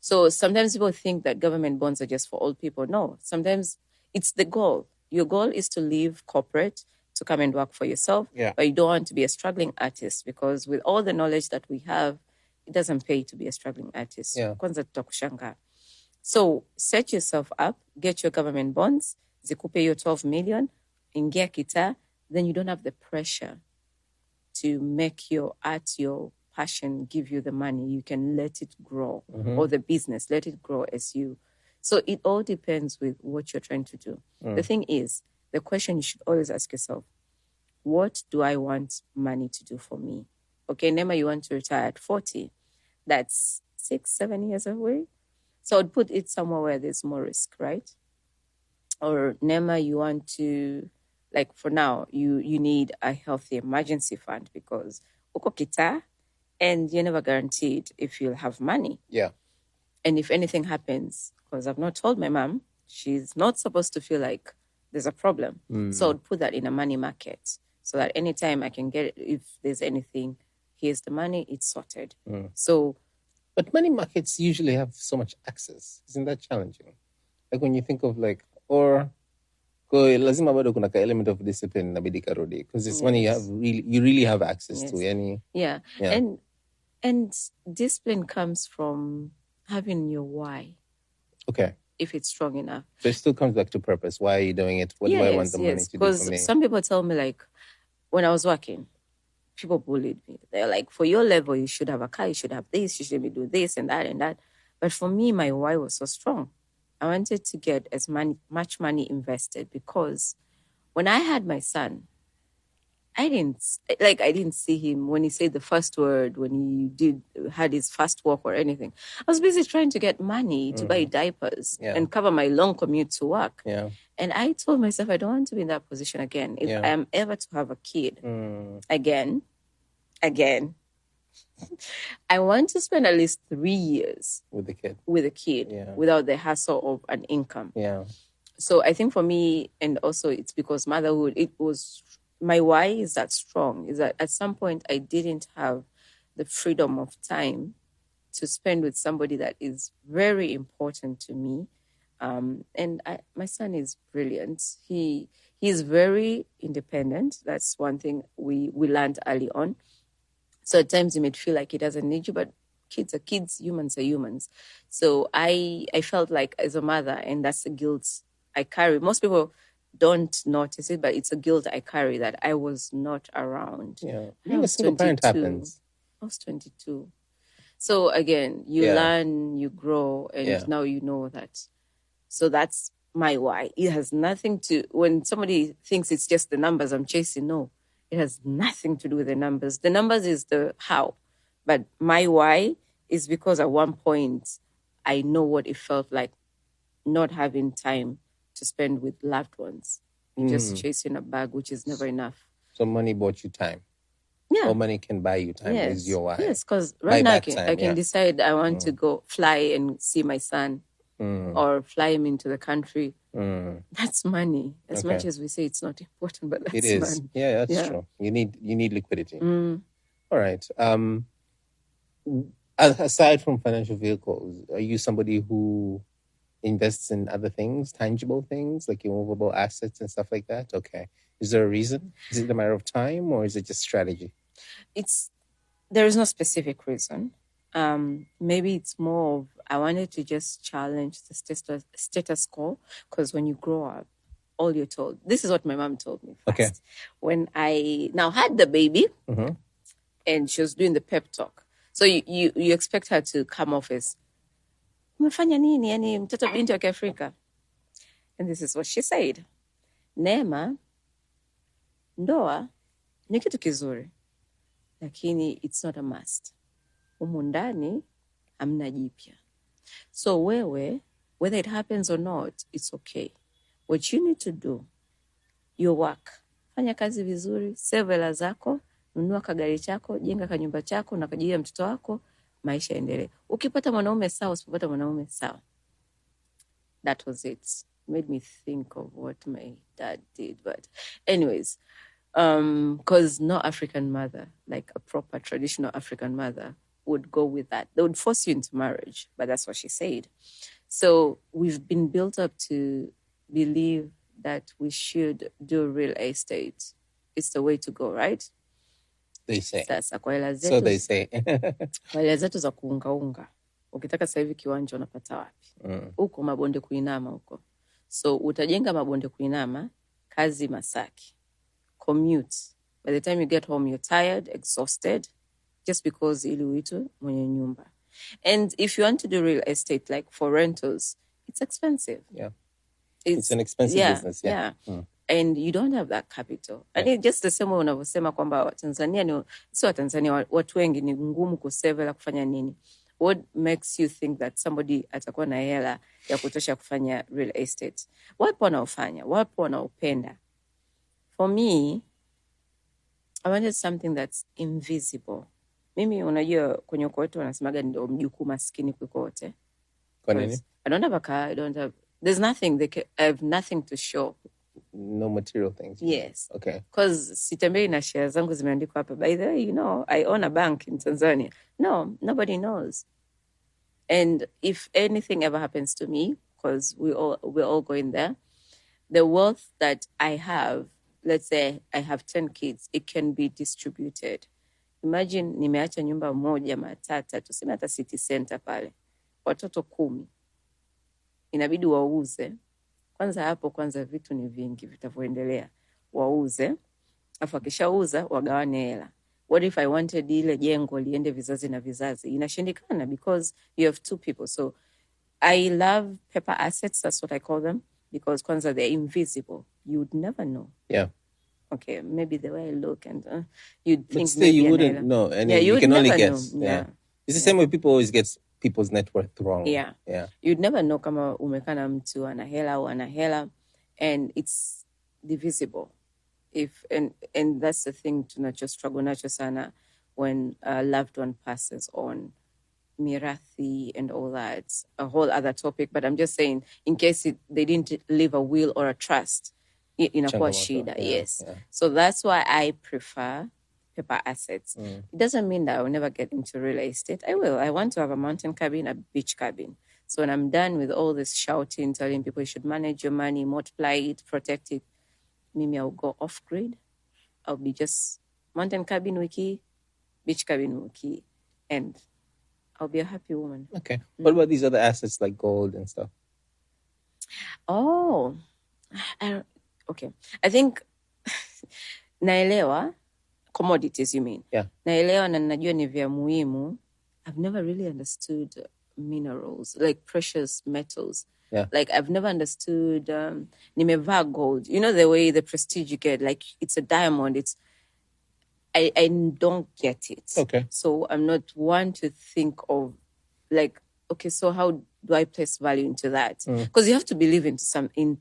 So sometimes people think that government bonds are just for old people. No, sometimes it's the goal. Your goal is to leave corporate to come and work for yourself. Yeah. But you don't want to be a struggling artist, because with all the knowledge that we have, it doesn't pay to be a struggling artist. Yeah. Kwanza tutakushanga. So set yourself up, get your government bonds, zikupe your 12 million, ingia kita, then you don't have the pressure to make your art, your passion, give you the money. You can let it grow, or the business, let it grow as you. So it all depends with what you're trying to do. The thing is, the question you should always ask yourself, what do I want money to do for me? Okay, Nema, you want to retire at 40. That's 6-7 years away. So I'd put it somewhere where there's more risk, right? Or Nema, you want to, like for now, you need a healthy emergency fund, because uko kita, and you're never guaranteed if you'll have money. Yeah. And if anything happens, because I've not told my mom, she's not supposed to feel like there's a problem. So I'd put that in a money market so that anytime I can get it, if there's anything, here's the money, it's sorted. So, but money markets usually have so much access. Isn't that challenging? Like when you think of like, or lazima bado kuna ka element of discipline inabidi karudi, because it's money you really have access to. Yani, yeah. And discipline comes from having your why. Okay. If it's strong enough. So it still comes back to purpose. Why are you doing it? What do I want the money to do for me? Because some people tell me, like, when I was working, people bullied me. They're like, for your level, you should have a car, you should have this, you should do this and that and that. But for me, my why was so strong. I wanted to get as much money invested, because when I had my son, I didn't see him when he said the first word, when he had his first walk or anything. I was busy trying to get money to buy diapers and cover my long commute to work. Yeah. And I told myself, I don't want to be in that position again. If I am ever to have a kid again, I want to spend at least 3 years with the kid without the hassle of an income. Yeah. So I think for me, and also it's because motherhood, my why is that strong, is that at some point I didn't have the freedom of time to spend with somebody that is very important to me. And my son is brilliant. He is very independent. That's one thing we learned early on. So at times you may feel like he doesn't need you, but kids are kids, humans are humans. So I felt like as a mother, and that's the guilt I carry. Most people don't notice it, but it's a guilt I carry that I was not around. Yeah. Being a single parent happens. I was 22. So again, you learn, you grow, and now you know that. So that's my why. It has nothing to, when somebody thinks it's just the numbers I'm chasing, no. It has nothing to do with the numbers. The numbers is the how. But my why is because at one point, I know what it felt like not having time to to spend with loved ones. You're just chasing a bag, which is never enough. So money bought you time. Yeah. Or money can buy you time is your why. Yes, because right now I can decide I want to go fly and see my son or fly him into the country. That's money. As much as we say it's not important, but that's it is. Money. Yeah, that's true. You need liquidity. All right. Aside from financial vehicles, are you somebody who invests in other things, tangible things like immovable assets and stuff like that? Okay. Is there a reason? Is it a matter of time or is it just strategy? There is no specific reason. Maybe it's more of I wanted to just challenge the status quo, because when you grow up, all you're told. This is what my mom told me first. Okay. When I now had the baby, and she was doing the pep talk. So you expect her to come off as umefanya nini, yani mtoto binti wa Kiafrika. And this is what she said. Neema, ndoa ni kitu kizuri, lakini it's not a must. Humu ndani hamna jipya. So wewe, whether it happens or not, it's okay. What you need to do, your work. Fanya kazi vizuri, save hela zako, nunua kagari chako, jenga kanyumba chako na kajia mtoto wako, maisha endelee. Ukipata mwanaume sawa, usipopata mwanaume sawa. That was it. Made me think of what my dad did. But anyways, because no African mother, like a proper traditional African mother, would go with that. They would force you into marriage, but that's what she said. So we've been built up to believe that we should do real estate. It's the way to go, right? They say. Sasa kwa hela zetu, so they say. Kwa hela zetu za kuungaunga, ukitaka sasa hivi kiwanja unapata wapi? Huko mabonde kuinama huko. So utajenga mabonde kuinama, kazi Masaki. Commute. By the time you get home, you're tired, exhausted, just because ili uitwe mwenye nyumba. And if you want to do real estate, like for rentals, it's expensive. Yeah. It's an expensive business. Yeah. And you don't have that capital. I think just the same way unavyosema kwamba Tanzania ni sio Tanzania, watu wengi ni ngumu kusave la kufanya nini. What makes you think that somebody atakuwa na hela ya kutosha kufanya real estate? Wapo wanaofanya, wapo wanaopenda. For me, I wanted something that's invisible. Mimi unajua kwenye ukoo wetu wanasemaga ndio mjukuu maskini kuliko wote. Kwa nini? I don't have a car, there's nothing, I have nothing to show. No material things. Yes. Okay. Because sitembei na share zangu zimeandikwa hapa. By the way, I own a bank in Tanzania. No, nobody knows. And if anything ever happens to me, because we're all going there, the wealth that I have, let's say I have 10 kids, it can be distributed. Imagine nimeacha nyumba moja matata, tuseme hata city center pale, watoto 10. Inabidi wauze. Kwanza vitu ni vingi vitavyoendelea. Wauze, afu akishauza wagawane hela. What if I wanted ile jengo liende vizazi na vizazi? Inashindikana because you have 2 people. So I love paper assets, that's what I call them, because kwanza they're invisible. You would never know. Yeah. Okay, maybe the way I look and you'd think. But still, you wouldn't know. And you can only guess. Yeah. It's the same way people always get people's net worth wrong. Yeah. You'd never know kama umekaa na mtu ana hela au ana hela, and it's divisible. And that's the thing tunacho struggle nacho sana when a loved one passes on. Mirathi and all that, a whole other topic. But I'm just saying, in case they didn't leave a will or a trust, inakuwa shida. Yes. Yeah. So that's why I prefer paper assets. It doesn't mean that I will never get into real estate. I will. I want to have a mountain cabin, a beach cabin. So when I'm done with all this shouting, telling people you should manage your money, multiply it, protect it, maybe I'll go off grid. I'll be just mountain cabin wiki, beach cabin wiki, and I'll be a happy woman. Okay. What about these other assets like gold and stuff? Oh, okay. I think naelewa commodities, you mean? Yeah. Naelewa na najua ni vya muhimu. I've never really understood minerals, like precious metals. Yeah. Like I've never understood nimevaa gold. You know the way the prestige you get, like it's a diamond. I don't get it. Okay. So I'm not one to think of like, okay, so how do I place value into that? Because you have to believe in something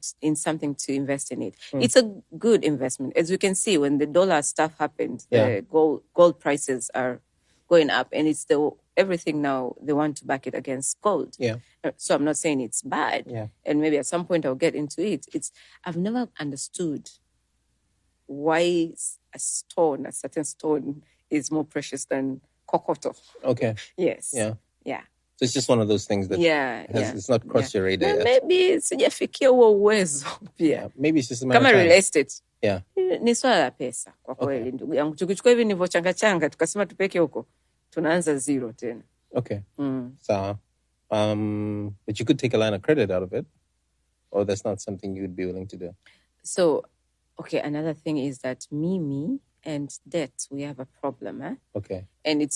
to invest in it. It's a good investment. As you can see, when the dollar stuff happened, the gold prices are going up, and it's everything now they want to back it against gold. Yeah. So I'm not saying it's bad. Yeah. And maybe at some point I'll get into it. I've never understood why a certain stone is more precious than kokoto. Okay. Yes. Yeah. Yeah. So it's just one of those things that it's not crossed your radar yet. Maybe sijafikia huo uwezo pia. Yeah. Maybe it's just a matter kama of time. Real estate. Yeah. Ni swala la pesa kwa kweli ndugu yangu. Tukichukua hivi nilivyochanga tukasema tupeke huko, tunaanza zero tena. Okay. So, but you could take a line of credit out of it, or that's not something you would be willing to do. So, okay, another thing is that Mimi and debt, we have a problem. Okay. And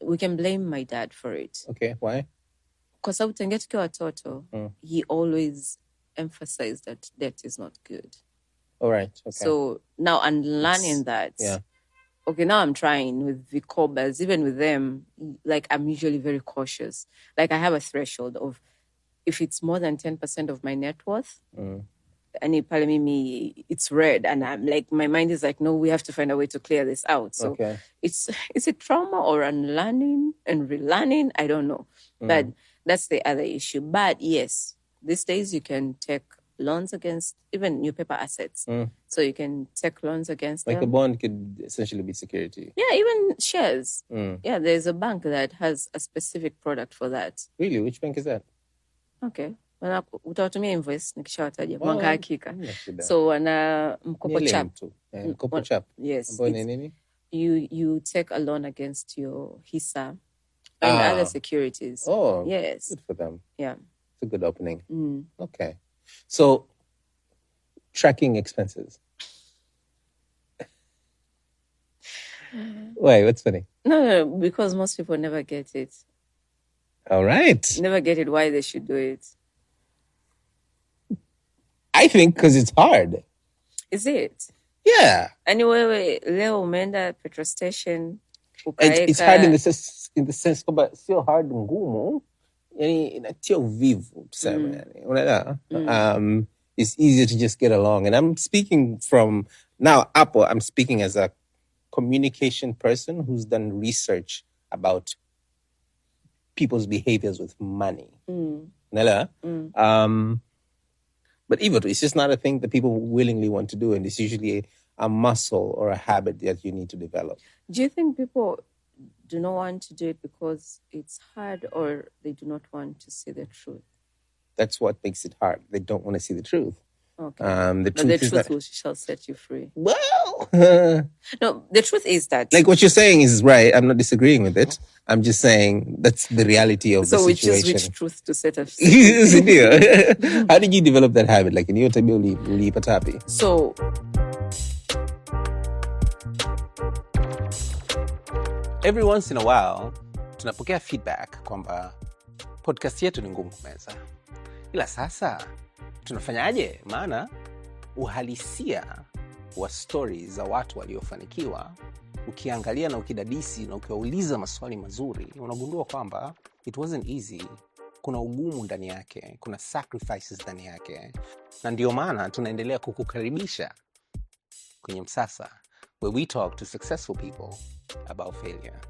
we can blame my dad for it. Okay, why? Because tangia tukiwa watoto, he always emphasized that debt is not good. All right. Okay. So now unlearning that. Yeah. Okay, now I'm trying with Vicobas, even with them, like I'm usually very cautious. Like I have a threshold of if it's more than 10% of my net worth, and it's red, and I'm like, my mind is like, no, we have to find a way to clear this out. So is it trauma or unlearning and relearning? I don't know. But that's the other issue. But yes, these days you can take loans against even new paper assets. So you can take loans against like them. a bond could essentially be security. Yeah, even shares. Yeah, there's a bank that has a specific product for that. Really? Which bank is that? Okay. Utawatumia invoice nikishawataja mwanga hakika. So mkopo chap. Yes. You take a loan against your hisa and other securities. Oh, yes. Good for them. Yeah. It's a good opening. Okay. So, tracking expenses. Why? What's funny? No, because most people never get it. All right. Never get it why they should do it. I think because it's hard. Is it? Yeah. Anyway, leo umeenda petrol station. It's hard in the sense, but still hard ngumu. Yani inatia uvivu tuseme yani. Unaelewa? It's easier to just get along. And I'm speaking from now Hapa, I'm speaking as a communication person who's done research about people's behaviors with money. Unaelewa? But even it's just not a thing that people willingly want to do, and it's usually a muscle or a habit that you need to develop. Do you think people do not want to do it because it's hard, or they do not want to see the truth? That's what makes it hard. They don't want to see the truth. Okay. The truth shall set you free. Well, no, the truth is that, like what you're saying is right. I'm not disagreeing with it. I'm just saying that's the reality of the situation. So which truth to set us free? How did you develop that habit? Like in your time, happy. So every once in a while tunapokea feedback kwamba podcast yetu ni ngumu kumeza. Ila sasa tunafanyaje? Maana uhalisia wa stori za watu waliofanikiwa, ukiangalia na ukidadisi na ukiwauliza maswali mazuri, unagundua kwamba it wasn't easy. Kuna ugumu ndani yake, kuna sacrifices ndani yake. Na ndio maana tunaendelea kukukaribisha kwenye Msasa, where we talk to successful people about failure.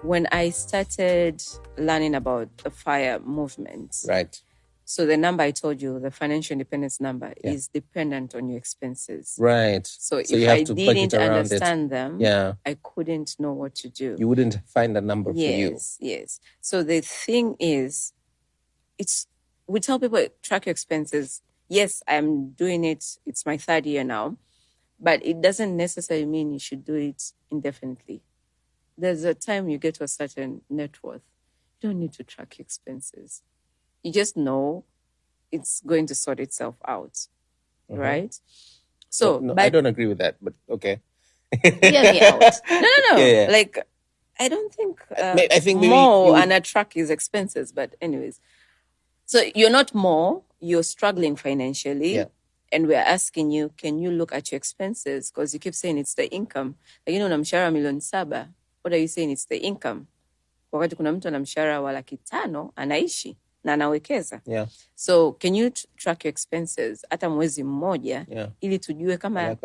When I started learning about the FIRE movement, right? So the number I told you, the financial independence number, is dependent on your expenses. Right. So if I didn't understand them, I couldn't know what to do. You wouldn't find a number for you. Yes. So the thing is, we tell people, track your expenses. Yes, I'm doing it. It's my 3rd year now. But it doesn't necessarily mean you should do it indefinitely. There's a time you get to a certain net worth. You don't need to track your expenses. You just know it's going to sort itself out, right? So, no, I don't agree with that, but okay. Hear me out. No. Yeah. Like, I don't think, I think maybe more and a track is expenses, but anyways. So you're not more, you're struggling financially. Yeah. And we're asking you, can you look at your expenses? Because you keep saying it's the income. Like, na mshahara milioni 7. What are you saying? It's the income. wakati kuna mtu ana mshahara wa 500,000 anaishi na anawekeza. So can you track your expenses hata mwezi mmoja ili tujue kama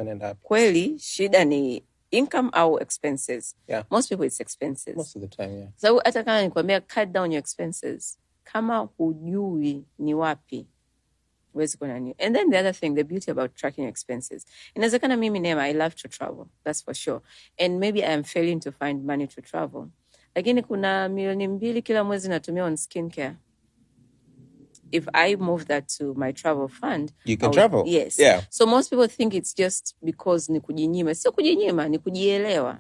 kweli shida ni income au expenses? Most people it's expenses. Most of the time, So hata kama nikwambia cut down your expenses, kama hujui ni wapi huwezi kuna nini. And then the other thing, the beauty about tracking expenses, inawezekana mimi Neema, I love to travel, that's for sure, and maybe I am failing to find money to travel, lakini kuna 2,000,000 kila mwezi natumia on skincare. If I move that to my travel fund, you can travel. Yes. So most people think it's just because ni kujinyima. Sio kujinyima, ni kujielewa.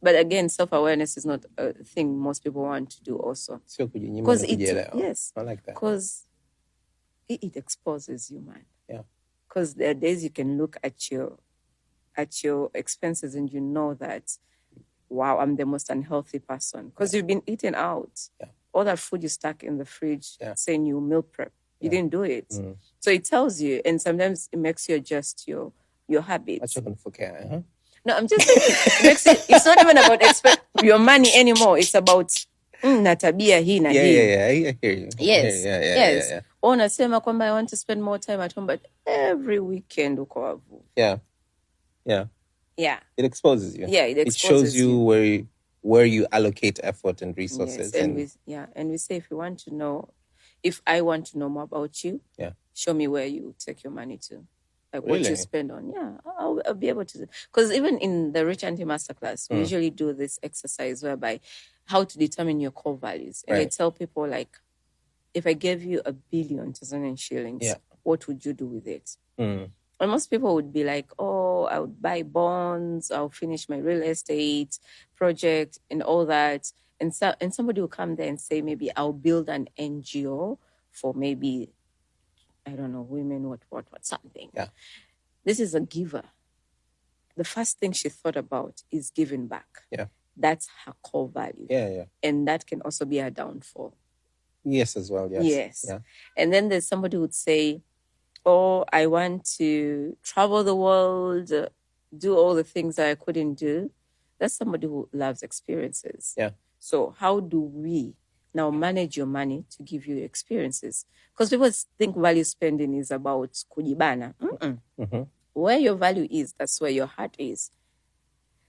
But again, self-awareness is not a thing most people want to do also. Sio kujinyima, ni kujielewa. Yes. I like that. Because it exposes you, man. Because there are days you can look at your expenses and you know that, wow, I'm the most unhealthy person. Because you've been eating out. All that food you stuck in the fridge saying you meal prep. You didn't do it. So it tells you, and sometimes it makes you adjust your habits. No, I'm just saying, it's not even about your money anymore. It's about na tabia hii na hii. I hear you. Yes. Or nasema kwamba I want to spend more time at home, but every weekend uko wavu. It exposes you. It shows you where you allocate effort and resources. Yes, and we say, if I want to know more about you, show me where you take your money to, like what you spend on. I'll be able to, because even in the Rich Auntie Masterclass, we usually do this exercise whereby how to determine your core values, and I tell people, like, if I gave you 1 billion Tanzanian shillings, what would you do with it? And most people would be like, oh, I would buy bonds, I'll finish my real estate project and all that. And somebody will come there and say, maybe I'll build an NGO for maybe, I don't know, women, what, something. This is a giver. The first thing she thought about is giving back. That's her core value. And that can also be her downfall. Yes, as well, yes. And then there's somebody who would say, oh, I want to travel the world, do all the things that I couldn't do. That's somebody who loves experiences. So how do we now manage your money to give you experiences? Because people think value spending is about kujibana. Where your value is, that's where your heart is.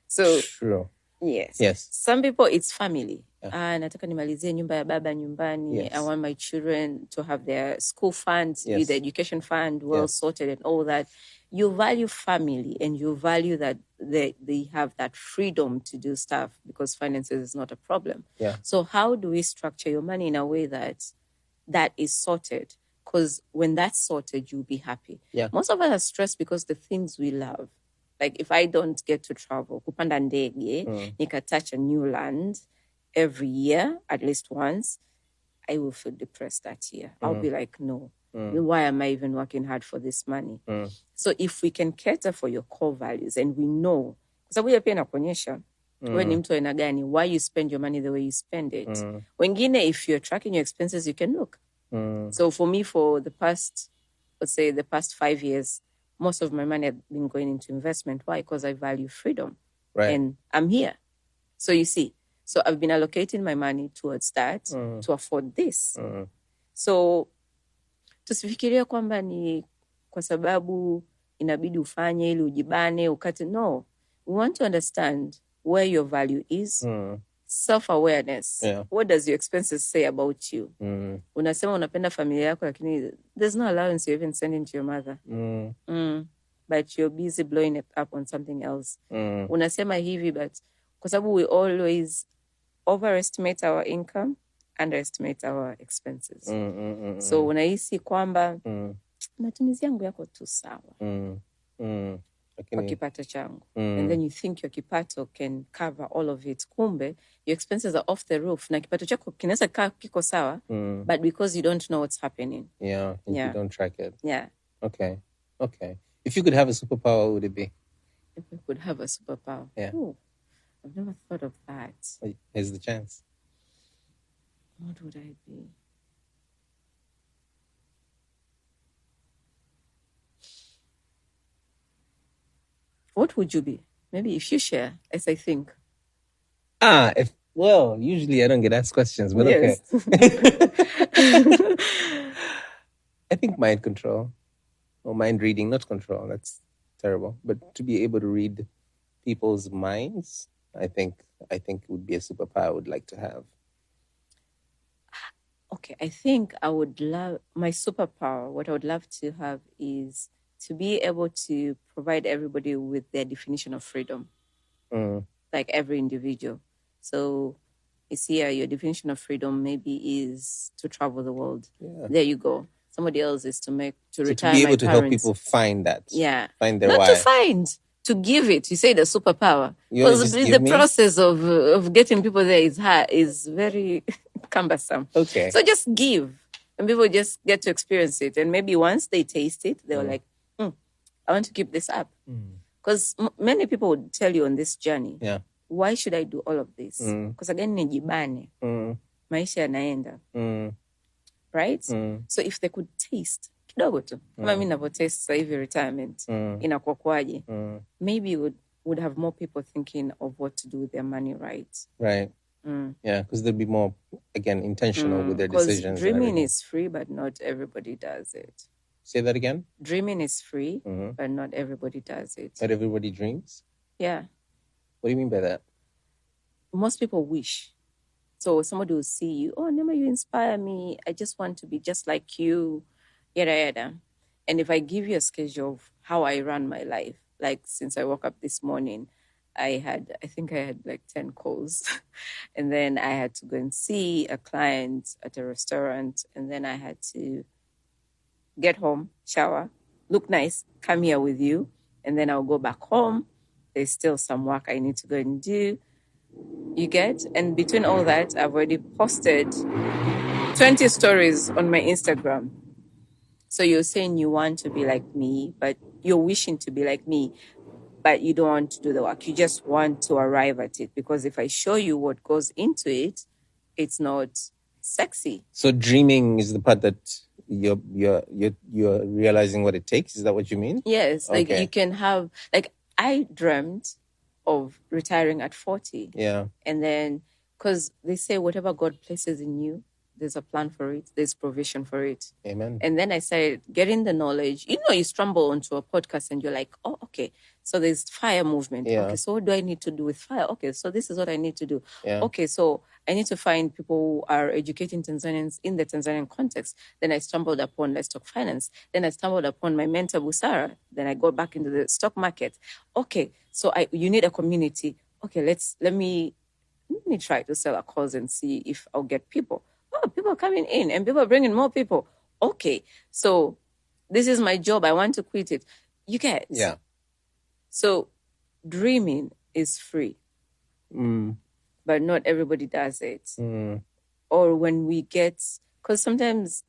So true. Yes. Some people, it's family. Nataka nimalizie nyumba ya baba nyumbani. I want my children to have their school funds, with the education fund well sorted and all that. You value family, and you value that they have that freedom to do stuff because finances is not a problem. So how do we structure your money in a way that is sorted? Because when that's sorted, you'll be happy. Most of us are stressed because the things we love. Like if I don't get to travel, kupanda ndege, nika touch a new land every year, at least once, I will feel depressed that year. I'll be like, no, why am I even working hard for this money? So if we can cater for your core values, and we know, kwa sababu ya pia inakuonyesha, wewe ni mtu aina gani, why you spend your money the way you spend it. Wengine, if you're tracking your expenses, you can look. So for me, for the past 5 years, most of my money has been going into investment. Why? Because I value freedom. And I'm here. So you see, so I've been allocating my money towards that to afford this. So tusifikiria kwamba ni kwa sababu inabidi ufanye ili ujibane ukate. No, we want to understand where your value is. Self-awareness. What does your expenses say about you? Unasema unapenda familia yako, lakini there's no allowance you're even sending to your mother. But you're busy blowing it up on something else. Unasema hivi, but kwa sababu we always overestimate our income, underestimate our expenses. So unahisi kwamba matumizi yangu yako tu sawa kwa kipato changu. And then you think your kipato can cover all of it. Kumbe, your expenses are off the roof. Na kipato chako kinaweza kiko sawa, but because you don't know what's happening. You don't track it. Okay. If you could have a superpower, what would it be? If we could have a superpower? Ooh, I've never thought of that. Here's the chance. What would I be? What would you be? Maybe if you share, as I think. If Well, usually I don't get asked questions, but yes. Okay. I think mind control or mind reading, not control. That's terrible. But to be able to read people's minds, I think would be a superpower I would like to have. Okay, I think I would love my superpower. What I would love to have is to be able to provide everybody with their definition of freedom, like every individual. So, you see, your definition of freedom maybe is to travel the world. Yeah. There you go. Somebody else is to retire. To be able to help people find that. Yeah, find their not why. To find. To give it, you say the superpower. Because the process of getting people there is very cumbersome. Okay. So just give. And people just get to experience it. And maybe once they taste it, they're like, I want to keep this up. Because many people would tell you on this journey, why should I do all of this? Because again, nijibane. Maisha yanaenda. Right? So if they could taste, kidogo tu. Kama mimi ninavyotaste sasa hivi retirement, inakuwa kwaje? Maybe would have more people thinking of what to do with their money, right? Right. Yeah, because they'll be more, again, intentional with their decisions. Because dreaming is free, but not everybody does it. Say that again? Dreaming is free, but not everybody does it. Not everybody dreams? Yeah. What do you mean by that? Most people wish. So somebody will see you, oh, Nema, you inspire me. I just want to be just like you, yada, yada. And if I give you a schedule of how I run my life, like since I woke up this morning, I think I had like 10 calls. And then I had to go and see a client at a restaurant. And then I had to get home, shower, look nice, come here with you. And then I'll go back home. There's still some work I need to go and do. You get? And between all that, I've already posted 20 stories on my Instagram. So you're saying you want to be like me, but you're wishing to be like me, but you don't want to do the work. You just want to arrive at it. Because if I show you what goes into it, it's not sexy. So dreaming is the part that you're realizing what it takes? Is that what you mean? Yes. Like you can have, like I dreamt of retiring at 40. Yeah. And then, because they say whatever God places in you, there's a plan for it. There's provision for it. Amen. And then I started getting the knowledge. You stumble onto a podcast and you're like, oh, okay. So there's fire movement. Yeah. Okay, so what do I need to do with fire? Okay, so this is what I need to do. Yeah. Okay, so I need to find people who are educating Tanzanians in the Tanzanian context. Then I stumbled upon Let's Talk Finance. Then I stumbled upon my mentor, Busara. Then I got back into the stock market. Okay, so you need a community. Okay, let me try to sell a course and see if I'll get people. Oh, people are coming in and people are bringing more people. Okay, so this is my job. I want to quit it. You get? Yeah. So dreaming is free, but not everybody does it. Or when we get, because sometimes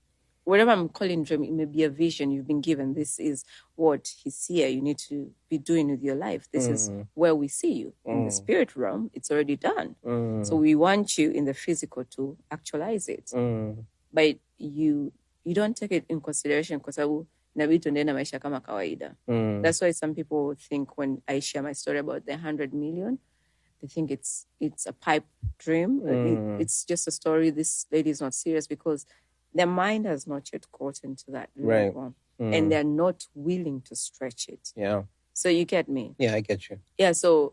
whatever I'm calling dream, it may be a vision you've been given. This is what he's here. You need to be doing with your life. This is where we see you. In the spirit realm, it's already done. So we want you in the physical to actualize it. But you don't take it in consideration because inabidi tuendelee maisha kama kawaida. That's why some people think when I share my story about the 100 million, they think it's a pipe dream. It's just a story. This lady is not serious because their mind has not yet gotten to that level. Right. And they're not willing to stretch it. Yeah. So you get me? Yeah, I get you. Yeah, so,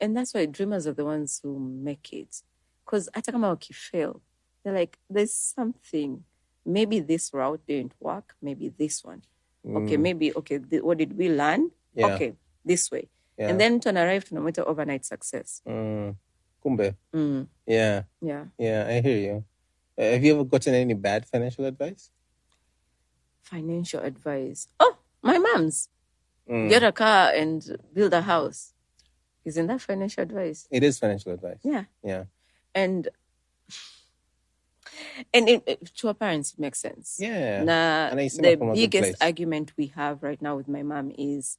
and that's why dreamers are the ones who make it. Because hata kama wakifail, they're like, there's something. Maybe this route didn't work. Maybe this one. Okay, maybe, what did we learn? Yeah. Okay, this way. Yeah. And then to arrive to no overnight success. Kumbe. Yeah. Yeah. Yeah, I hear you. Have you ever gotten any bad financial advice? Financial advice? Oh, my mom's. Get a car and build a house. Isn't that financial advice? It is financial advice. Yeah. Yeah. And to our parents, it makes sense. Yeah. The biggest argument we have right now with my mom is,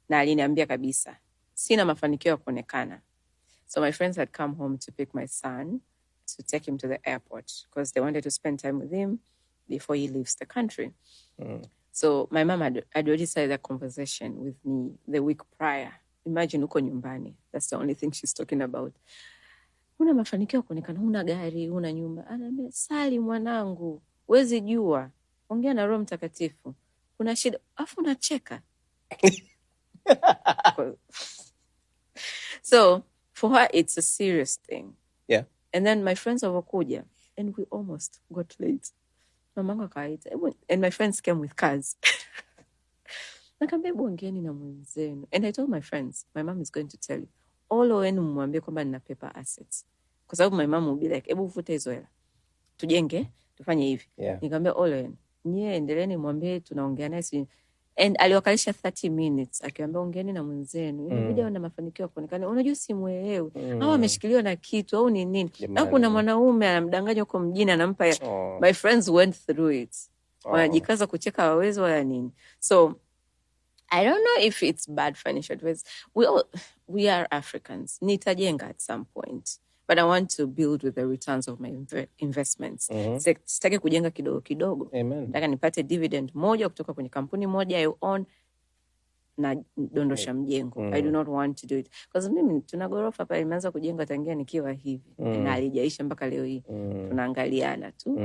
na aliniambia kabisa, sina mafanikio ya kuonekana. So my friends had come home to pick my son to take him to the airport because they wanted to spend time with him before he leaves the country. So my mom had already started that conversation with me the week prior. Imagine uko nyumbani. That's the only thing she's talking about. una mafanikio kuonekana, una gari, una nyumba. Anaambia, sali mwanangu, huwezi jua, ongea na Roho Mtakatifu, kuna shida, afu unacheka. So for her it's a serious thing. Yeah. And then my friends wakakuja and we almost got late. Mamangu akaita, and my friends came with cars. Nakambe ongeeni na mwenzenu. And I told my friends, my mom is going to tell you, all wenu mwambie kwamba nina paper assets. Kwa sababu my mom will be like, hebu ufute hizo hela, tujenge, tufanye hivi. Yeah. Nikamwambia all wenu, nyie endeleeni mwambie tunaongea naye. And aliwakalisha 30 minutes akiwaambia ongeeni na mwenzenu. Ile video na mafanikio kuonekana. Unajua simuelewi. Au ameshikiliwa na kitu au ni nini? Na kuna mwanaume anamdanganya huko mjini anampa. My friends went through it. Wanajikaza kucheka hawawezi wala nini. So I don't know if it's bad financial advice. We are Africans. Nitajenga at some point. But I want to build with the returns of my investments. Sitaki kujenga kidogo kidogo. Nataka nipate dividend moja kutoka kwenye kampuni moja I own na dondosha mjengo. I do not want to do it. Because mimi tuna gorofa pale nimeanza kujenga tangia nikiwa hivi. Na halijaisha mpaka leo hii. Tunaangaliana tu.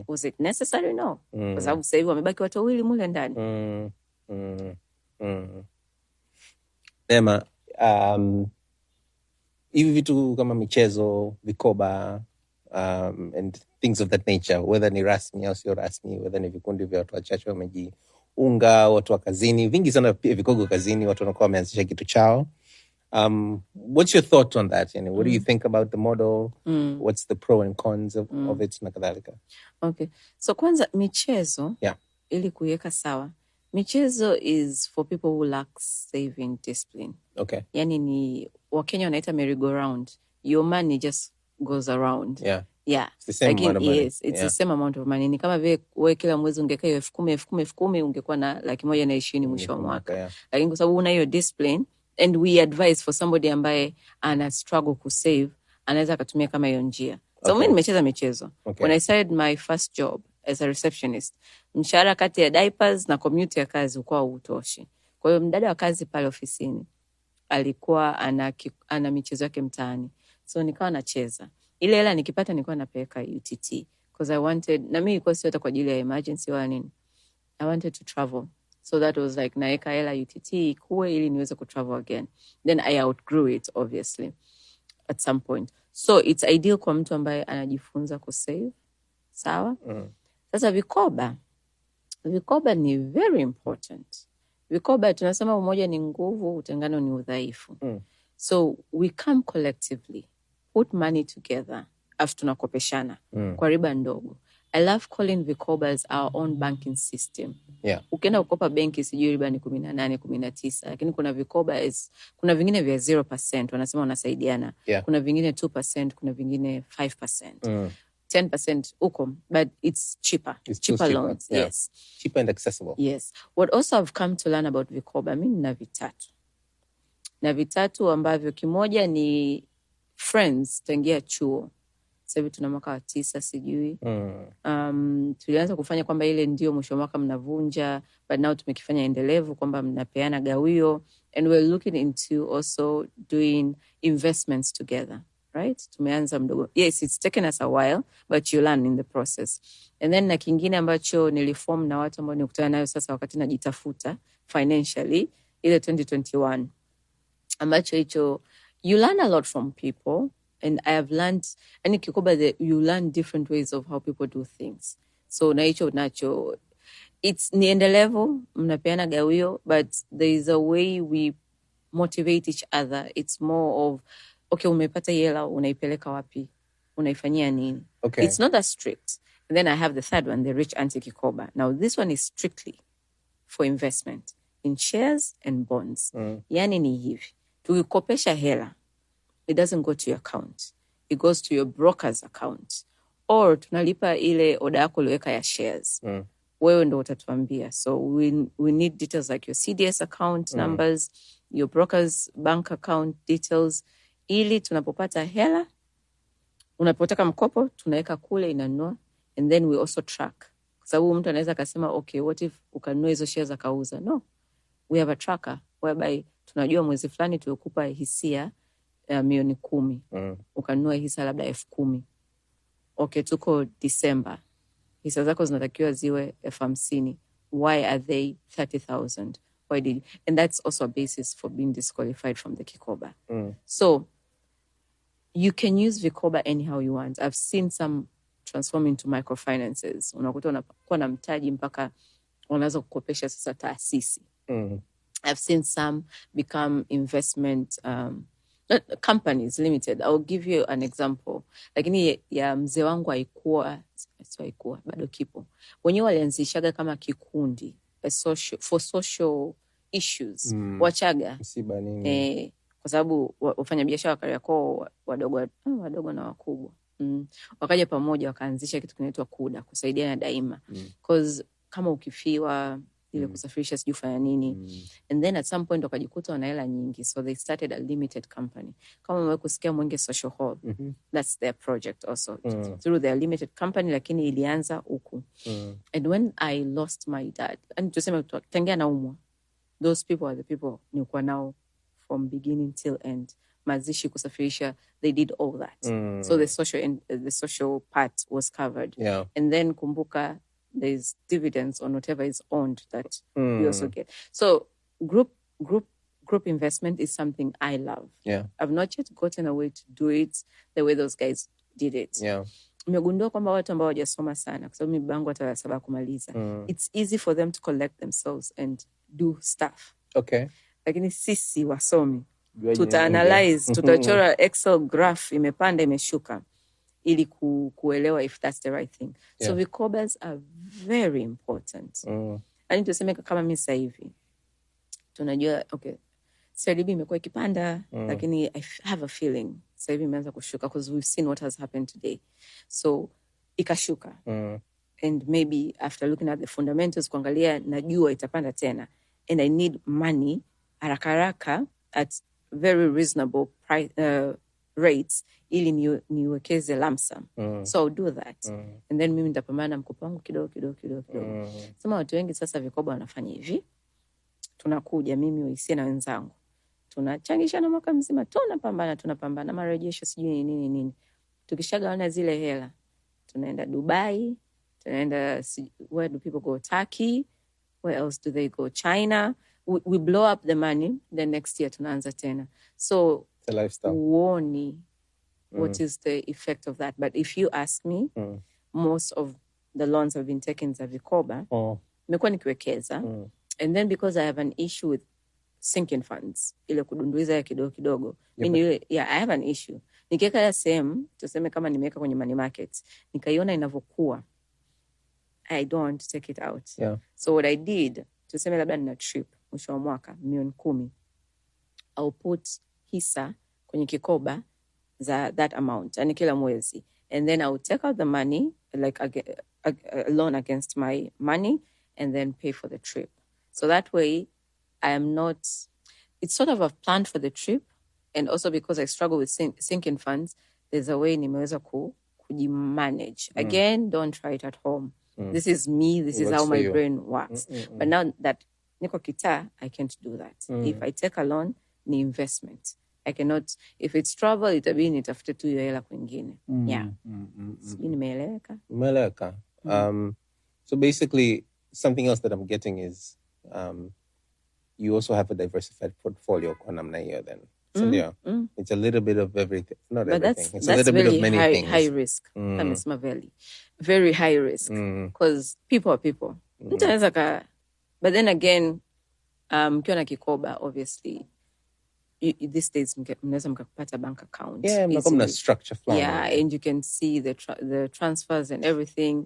Was it necessary? No. Kwa sababu sasa hivi wamebaki watu wawili mule ndani. Nema, hivi vitu kama michezo, vikoba, and things of that nature, whether ni rasmi au sio rasmi, whether ni vikundi vya watu wachache wamejiunga, watu wa kazini, vingi sana pia vikogo kazini, watu wanakuwa wameanzisha kitu chao. What's your thought on that? Yani, what do you think about the model? What's the pro and cons of it na kadhalika? Okay. So kwanza michezo, ili kuiweka sawa. Michezo is for people who lack saving discipline. Okay. Yani ni Wakenya wanaita merry-go-round. Your money just goes around. Yeah. Yeah. It's the same amount of money. Yes, it's the same amount of money. Ni kama vile wewe kila mwezi ungeka hiyo 10,000 ungekuwa na 120,000 mwisho wa mwaka. Lakini kwa sababu una hiyo discipline, and we advise for somebody ambaye ana struggle ku save, anaweza akatumia kama hiyo njia. So mimi nimecheza michezo. When I started my first job as a receptionist, mshahara kati ya diapers na commute ya kazi ukua utoshi. Kwa hiyo mdada wa kazi pale ofisini alikuwa ana michezo yake mtaani. So nikawa nacheza. Ile hela nikipata nilikuwa napeleka UTT because I wanted, na mimi ilikuwa sio hata kwa ajili ya emergency wala nini. I wanted to travel. So that was like naeka hela UTT ikuwe ili niweze ku travel again. Then I outgrew it obviously at some point. So it's ideal kwa mtu ambaye anajifunza ku save. Sawa? Sasa vikoba ni very important. Vikoba tunasema umoja ni nguvu, utengano ni udhaifu. So we come collectively, put money together, afu tunakopeshana kwa riba ndogo. I love calling vikoba as our own banking system. Yeah. Ukienda kukopa benki sijui riba ni 18, 19, lakini kuna vikoba kuna vingine vya 0%, wanasema wanasaidiana. Yeah. Kuna vingine 2%, kuna vingine 5%. 10% uko, but it's cheaper. It's cheaper cheaper. loans. Yeah. Yes. Cheaper and accessible. Yes. What also I've come to learn about vikoba, mimi na vitatu ambavyo kimoja ni friends tangia chuo. Sasa hivi tuna mwaka wa 9 sijui. Tulianza kufanya kwamba ile ndio mwisho mwaka mnavunja, but now tumekifanya endelevu kwamba mnapeana gawio, and we're looking into also doing investments together. Right? Tumeanza mdogo. Yes, it's taken us a while, but you learn in the process. And then na kingine ambacho niliform na watu ambao nikutana nayo sasa wakati najitafuta financially, ile 2021. Ambacho hicho, you learn a lot from people, and I have learned, and kikoba you learn different ways of how people do things. So na hicho nacho, it's ni endelevu, mnapeana gawio, but there is a way we motivate each other. It's more of, okay, umepata hela, unaipeleka wapi? Unaifanyia nini? Okay. It's not that strict. And then I have the third one, the rich auntie kikoba. Now this one is strictly for investment in shares and bonds. Yani ni hivi. Tukikopesha hela, it doesn't go to your account. It goes to your broker's account. Or tunalipa ile oda yako uliweka ya shares. Wewe ndo utatuambia. So we need details like your CDS account numbers, your broker's bank account details. Ili tunapopata hela, unapotaka mkopo, tunaweka kule inanua, and then we also track. Kwa sababu mtu anaweza kasema, okay, what if ukanunua hizo shares akauza? No. We have a tracker whereby tunajua mwezi fulani tulikupa hisia milioni 10, ukanunua hisa labda 10,000. Okay, tuko December, hisa zako zinatakiwa ziwe 50,000. Why are they 30,000? Why did you? And that's also a basis for being disqualified from the kikoba. So you can use vikoba anyhow you want. I've seen some transform into microfinances. Unakuta unakuwa na mtaji mpaka unaweza kukopesha sasa taasisi. I've seen some become investment companies limited. I'll give you an example. Lakini ya mzee wangu haikuwa bado kipo. Wenyewe walianzishaga kama kikundi for social issues. Wachaga msiba nini? Kwa sababu wafanyabiashara wa Kariakoo wadogo na wakubwa. Wakaja pamoja wakaanzisha kitu kinaitwa kuda, kusaidiana daima. Cause kama ukifiwa ile kusafirisha sijui fanya nini. And then at some point wakajikuta wana hela nyingi, so they started a limited company. Kama mwe kusikia Mwenge Social Hall, that's their project also. Through their limited company, lakini ilianza huku. And when I lost my dad, and tuseme tangia naumwa, those people are the people nilikuwa nao from beginning till end. Mazishi, kusafirisha, they did all that. So the social part was covered. And then kumbuka, there's dividends on whatever is owned that we also get. So group investment is something I love. I've not yet gotten a way to do it the way those guys did it. Nimegundua kwamba watu ambao hawajasoma sana, kwa sababu mimi bangu hata 7 kumaliza, it's easy for them to collect themselves and do stuff. Okay. Lakini sisi wasomi tuta-analyze, tutachora Excel graph, imepanda imeshuka, ili kuelewa if that's the right thing. So vikobas are very important. Yaani tuseme kama mimi sasa hivi tunajua okay, CRDB imekuwa ikipanda, lakini I have a feeling sasa hivi imeanza kushuka because we've seen what has happened today. So ikashuka. And maybe after looking at the fundamentals, kuangalia najua itapanda tena, and I need money haraka at very reasonable price rates ili niwekeze lump sum. So I'll do that. And then mimi nitapambana mkopo wangu kidogo. Sema watu wengi sasa vikoba wanafanya hivi. Tunakuja mimi Uisia na wenzangu, tunachangishana mwaka mzima, tunapambana marejesho sijui nini. Tukishagawana zile hela, tunaenda Dubai, tunaenda where do people go? Turkey. Where else do they go? China. We blow up the money, the next year tunaanza tena. So the lifestyle. Uoni what is the effect of that? But if you ask me, most of the loans have been taken za vikoba. Nimekuwa nikiwekeza. And then because I have an issue with sinking funds, ile kudunduiza ya kidogo. I have an issue. Nikiweka ya sehemu, tuseme kama nimeweka kwenye money market, nikaiona inavyokuwa, I don't take it out. So what I did, tuseme labda nina trip mwisho wa mwaka milioni 10, I'll put hisa kwenye kikoba za that amount, yani kila mwezi, and then I'll take out the money, like a loan against my money, and then pay for the trip. So that way I am not, it's sort of a plan for the trip, and also because I struggle with sinking funds, there's a way nimeweza kujimanage. Again, don't try it at home. This is me, this is how my brain works. But now that niko kitaa, I can't do that. If I take a loan, ni investment. I cannot, if it's travel, itabidi nitafute tu hiyo hela kwingine. Sijui nimeeleweka. Umeeleweka. So basically, something else that I'm getting is you also have a diversified portfolio kwa namna hiyo then. So it's a little bit of everything. Not but everything. It's a little bit of many things. High risk. Amesema very high risk. Because people are people. But then again, mkiwa na kikoba, obviously, these days mnaweza mkapata bank account. Mna structure plan. And you can see the transfers and everything.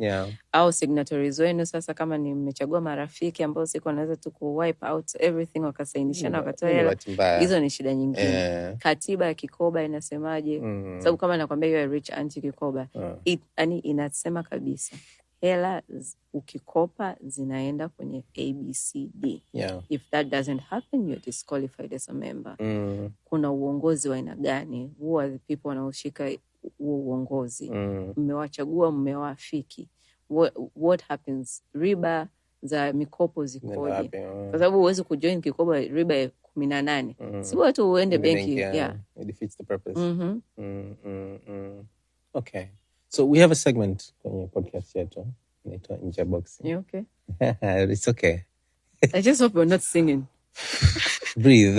Au signatories wenu sasa kama ni mmechagua marafiki ambao siku wanaweza tu wipe out everything wakasainishana wakatoa hela. Hizo ni shida nyingine. Katiba ya kikoba inasemaje? Sababu kama nakwambia you are rich anti kikoba, yani inasema kabisa hela ukikopa zinaenda kwenye ABCD. If that doesn't happen, you're disqualified as a member. Kuna uongozi wa aina gani? Who are the people wanaoshika uongozi? Mmewachagua, mmewafiki. What happens? Riba za mikopo zikoje, kwa sababu huwezi kujoin kikoba riba ya 18. Si watu uende benki. Yeah, it defeats the purpose. Okay, so we have a segment kwenye podcast yetu inaitwa Nje Box. You okay? It's okay. I just hope you're not singing. Breathe.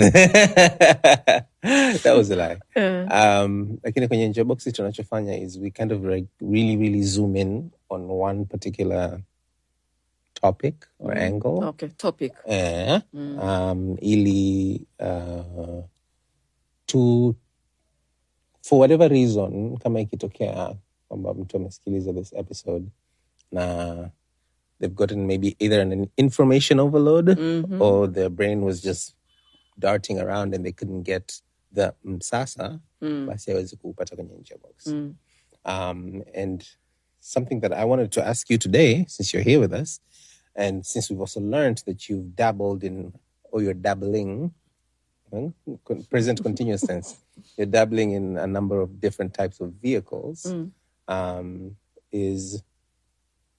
That was a lie. Lakini kwenye Nje Box tunachofanya is we kind of like really zoom in on one particular topic or angle. Okay, topic. Ili for whatever reason, kama ikitokea kwamba mtu amesikiliza this episode na they've gotten maybe either an information overload or their brain was just darting around and they couldn't get the Msasa, basi hawezi kupata kwenye Nje Box. And something that I wanted to ask you today, since you're here with us, and since we've also learned that you've dabbled in, or you're dabbling, present continuous tense, you're dabbling in a number of different types of vehicles,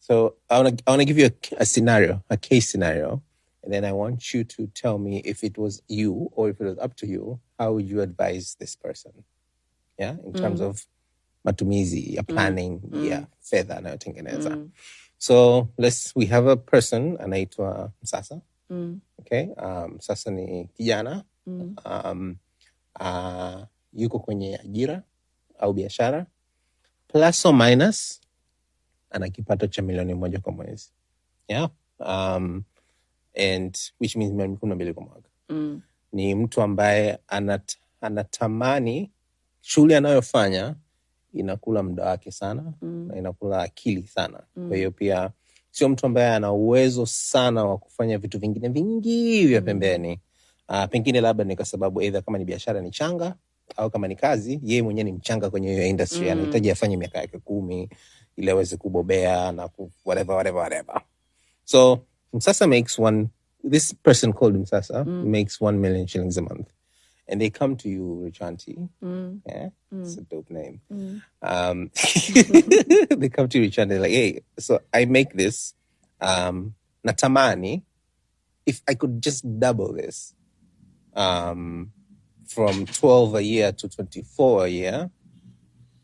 so I want to give you a scenario, a case scenario, and then I want you to tell me if it was you or if it was up to you, how would you advise this person? Yeah, in terms of matumizi, ya planning, ya fedha anayotengeneza. So we have a person anaitwa Msasa. Okay, Msasa ni kijana. Yuko kwenye ajira au biashara, plus or minus ana kipato cha $1,000,000 kwa mwezi. Yeah. And which means $12,000 kwa mwaka. Ni mtu ambaye anatamani shughuli anayofanya inakula muda wake sana na inakula akili sana. Kwa hiyo pia sio mtu ambaye ana uwezo sana wa kufanya vitu vingine vingi vya pembeni. Pengine labda ni kwa sababu either kama ni biashara ni changa au kama ni kazi, yeye mwenyewe ni mchanga kwenye hiyo industry, anahitaji afanye miaka yake 10 ili aweze kubobea na whatever. So Msasa this person called Msasa makes 1,000,000 shillings a month. And they come to you, Rich Auntie. Yeah, it's a dope name. They come to you, Rich Auntie, like, hey, so I make this. Natamani, if I could just double this, from 12 a year to 24 a year,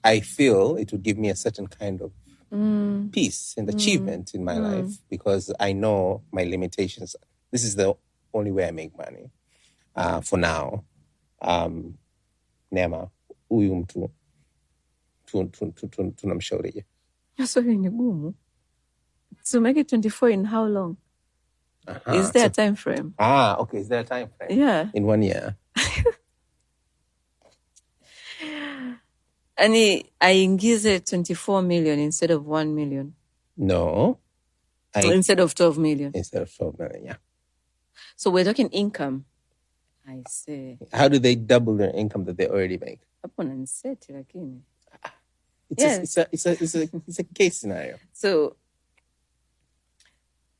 I feel it would give me a certain kind of peace and achievement in my life, because I know my limitations. This is the only way I make money for now. Neema, huyu mtu tunamshaurije? Swali ni gumu. To make it 24 in how long? Is there a time frame? Okay. Is there a time frame? Yeah. In 1 year. Ani aingize 24 million instead of 1 million? No. Instead of 12 million? Instead of 12 million, yeah. So we're talking income. I see. How do they double their income that they already make? Hapo naniseti lakini. It's a case scenario. So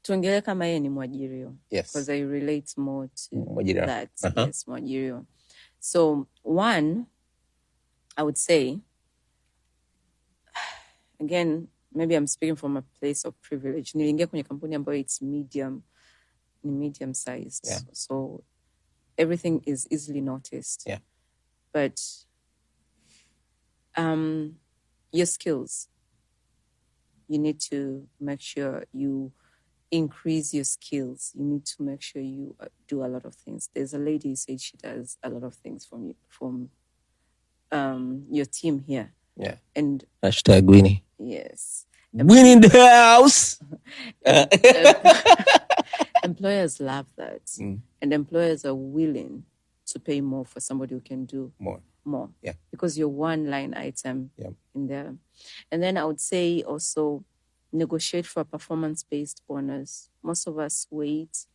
tuongele kama yeye ni mwajiriwa. Yes. Because I relate more to mwajiriwa. That. Yes, mwajiriwa. So one, I would say, again, maybe I'm speaking from a place of privilege. Niliingia kwenye kampuni ambayo it's medium sized. Yeah. So everything is easily noticed. Yeah. But your skills, you need to make sure you increase your skills. You need to make sure you do a lot of things. There's a lady who said she does a lot of things from your team here. Yeah. And #Gwini. Yes. Gwini in the house. Employers love that. And employers are willing to pay more for somebody who can do more. Yeah. Because you're one line item in there. And then I would say also negotiate for a performance-based bonus. Most of us wait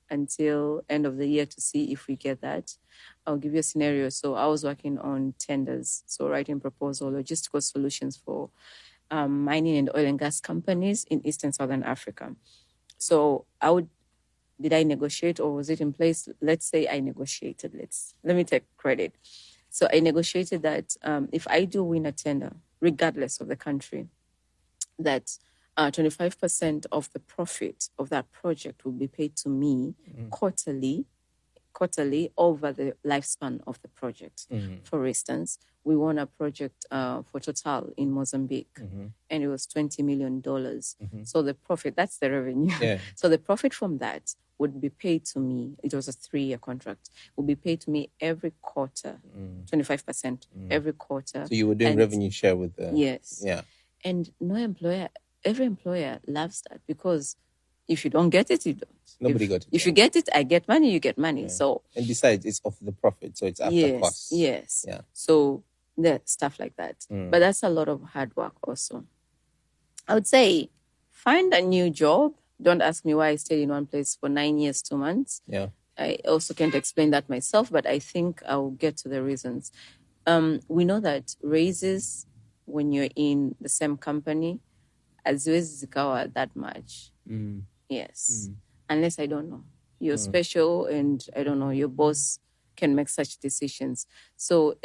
until end of the year to see if we get that. I'll give you a scenario. So I was working on tenders, so writing proposal, logistical solutions for mining and oil and gas companies in East and Southern Africa. So did I negotiate or was it in place? Let's say I negotiated. Let me take credit. So I negotiated that if I do win a tender, regardless of the country, that 25% of the profit of that project will be paid to me quarterly over the lifespan of the project. For instance, we won a project for Total in Mozambique, and it was $20 million. So the profit, that's the revenue. Yeah. So the profit from that would be paid to me. It was a 3-year contract. Would be paid to me every quarter, 25% every quarter. So you were doing revenue share with the... Yes. Yeah. And every employer loves that, because if you don't get it, you don't. Nobody got it. If you get it, I get money, you get money. Yeah. So, and besides, it's off the profit, so it's after costs. Yes. Yeah. So there's stuff like that. But that's a lot of hard work also. I would say find a new job. Don't ask me why I stayed in one place for 9 years, 2 months. Yeah. I also can't explain that myself, but I think I'll get to the reasons. We know that raises when you're in the same company, haziwezi zikawa that much. Yes. Unless, I don't know, you're special and, I don't know, your boss can make such decisions. So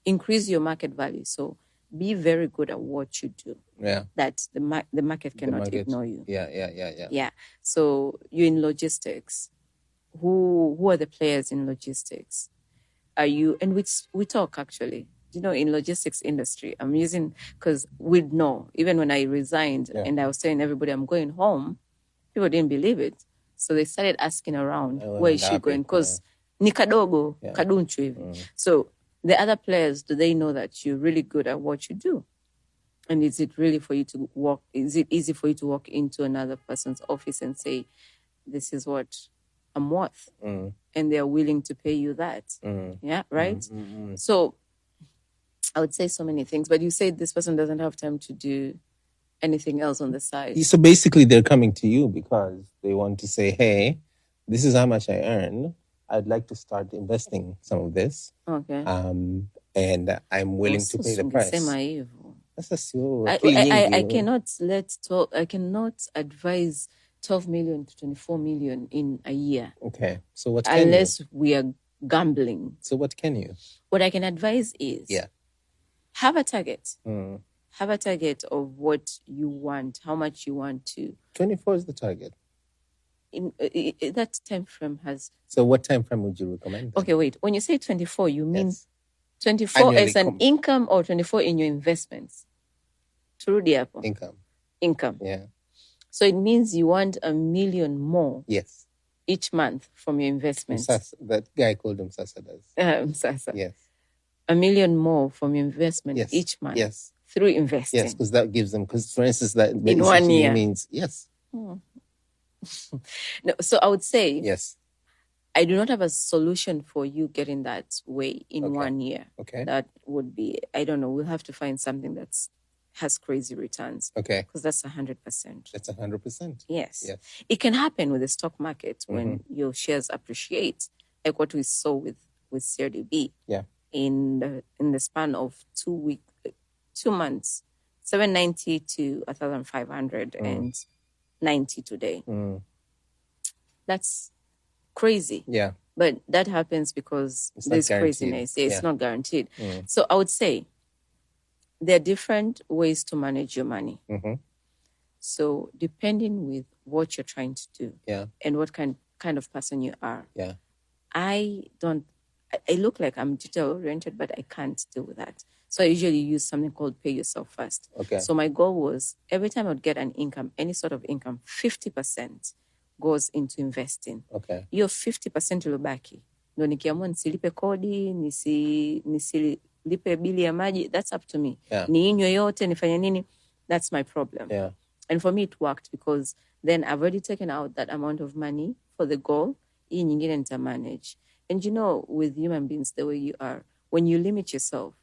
increase your market value. So be very good at what you do. Yeah. That the market cannot ignore you. Yeah. So you're in logistics. Who are the players in logistics? Are you, and we talk actually, in logistics industry, I'm using, because we'd know, even when I resigned and I was telling everybody I'm going home, people didn't believe it. So they started asking around, where is she going? Because ni kadogo, kadunchu hivi. So the other players, do they know that you're really good at what you do? And is it really for you to walk? Is it easy for you to walk into another person's office and say, this is what I'm worth? And they're willing to pay you that. Yeah, right? So I would say so many things, but you say this person doesn't have time to do anything else on the side. So basically they're coming to you because they want to say, hey, this is how much I earn. I'd like to start investing some of this. Okay. And I'm willing to pay the price. I cannot advise 12 million to 24 million in a year. Okay. So what can unless we are gambling. So what can you? What I can advise is have a target. Have a target of what you want, how much you want to. 24 is the target. That time frame has... So what time frame would you recommend? Okay, wait. When you say 24, you mean 24 annually as an income or 24 in your investments? Turudi hapo. Income. Yeah. So it means you want $1 million more. Yes. Each month from your investments. Msasa, that guy called him Msasa does. Msasa. Yes. $1 million more from your investment each month. Yes. Through investing. Yes, because that gives them, because for instance, that in 1 year means, yes. No, so I would say, yes, I do not have a solution for you getting that way in 1 year. Okay. That would be, I don't know, we'll have to find something has crazy returns. Okay. Because that's 100%. That's 100%. Yes. It can happen with the stock market when your shares appreciate, like what we saw with CRDB. Yeah. In the span of 2 months, 790 to 1,500 and 90 today. That's crazy. Yeah. But that happens because there's craziness. It's not guaranteed. So I would say there are different ways to manage your money. So depending with what you're trying to do and what kind of person you are. Yeah. I look like I'm detail-oriented, but I can't deal with that. So I usually use something called pay yourself first. Okay. So my goal was every time I would get an income, any sort of income, 50% goes into investing. Okay. Hiyo 50% ilobaki ndo nikiamua nisilipe kodi, nisilipe bili ya maji, that's up to me. Yeah. Niinywe yote, nifanye nini, that's my problem. Yeah. And for me it worked because then I've already taken out that amount of money for the goal. Hii nyingine nita manage. And with human beings the way you are, when you limit yourself,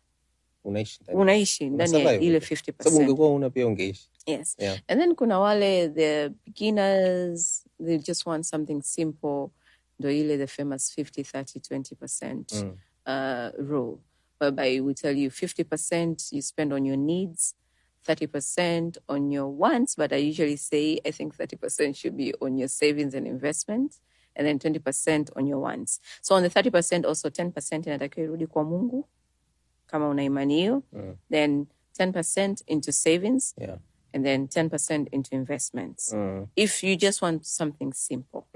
unaishi ndani ya ile 50%. Sababu ungekuwa una pia ungeishi. Yes. Yeah. And then kuna wale, the beginners, they just want something simple. Ndo ile the famous 50-30-20% rule, whereby we tell you 50% you spend on your needs, 30% on your wants, but I usually say I think 30% should be on your savings and investments, and then 20% on your wants. So on the 30% also 10% inatakiwa irudi kwa Mungu kama una imani hiyo. Then 10% into savings. Yeah. and then 10% into investments. If you just want something simple,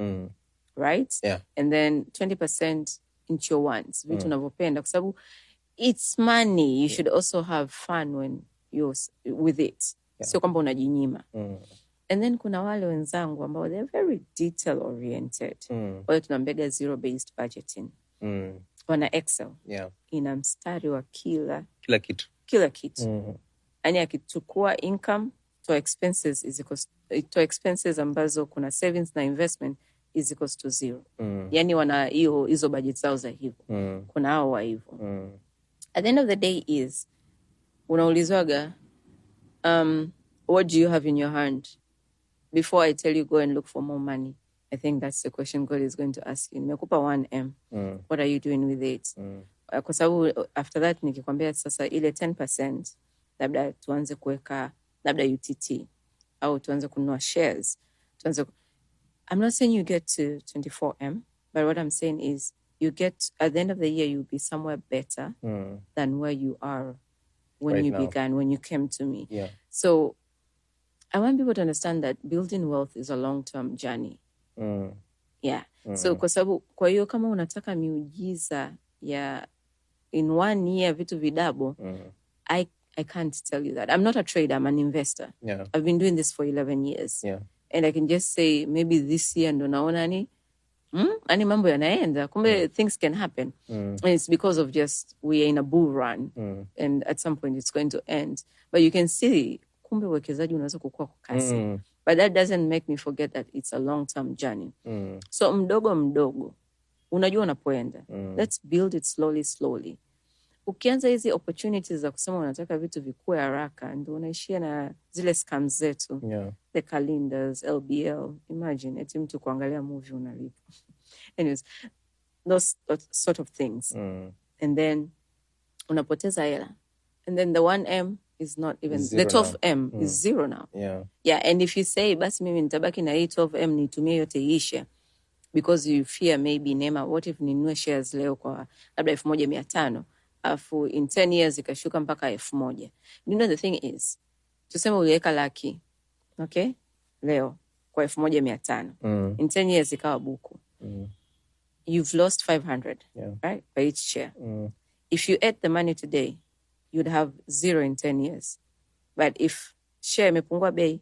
right? Yeah. And then 20% into your wants, vitu unavyopenda, kwa sababu it's money. You should also have fun when you're with it. Sio kwamba unajinyima. And then kuna wale wenzangu ambao they're very detail oriented. Wale tunaambia zero based budgeting. Wana Excel. Yeah. Ina mstari wa kila kitu. Yani akichukua income to expenses ambazo kuna savings na investment is equals to 0. Yani wana hizo budget zao za hivyo. Kuna hao wa hivyo. At the end of the day is unaulizwaga what do you have in your hand? Before I tell you go and look for more money, I think that's the question God is going to ask you. Nimekupa 1M. What are you doing with it? Kwa sababu after that nikikwambia sasa ile 10% labda tuanze kuweka labda UTT au tuanze kununua shares. I'm not saying you get to 24M, but what I'm saying is you get, at the end of the year, you'll be somewhere better than where you are when right you now. began, when you came to me. Yeah. So I want people to understand that building wealth is a long-term journey. Yeah. So kwa hiyo kama unataka miujiza ya in 1 year vitu vidabo, I can't tell you that. I'm not a trader, I'm an investor. Yeah. I've been doing this for 11 years. Yeah. And I can just say maybe this year ndo naona ani mambo yanaenda. Kumbe things can happen. And it's because of just we are in a bull run. And at some point it's going to end. But you can see kumbe uwekezaji unaweza kukua kwa kasi. But that doesn't make me forget that it's a long-term journey. So mdogo unajua unapoenda. Let's build it slowly. Ukianza hizi opportunities za kusema unataka vitu vikue haraka, ndio unaishia na zile scams zetu. Yeah. The calendars, LBL. Imagine, eti mtu kuangalia movie unalipa. Anyways, those sort of things. And then unapoteza hela. And then the 1M is not even, the 12M is 0 now. Yeah. Yeah, and if you say, basi mimi nitabaki na hii 12M nitumie yote ishe, because you fear maybe Nema, what if ninunue shares leo kwa labda 1,500, afu in 10 years ikashuka mpaka 1,000. You know the thing is, tuseme uliweka laki, okay? Leo kwa 1,500. In 10 years ikawa buku. You've lost 500, right? By each share. If you ate the money today, you'd have 0 in 10 years. But if share imepungua bei,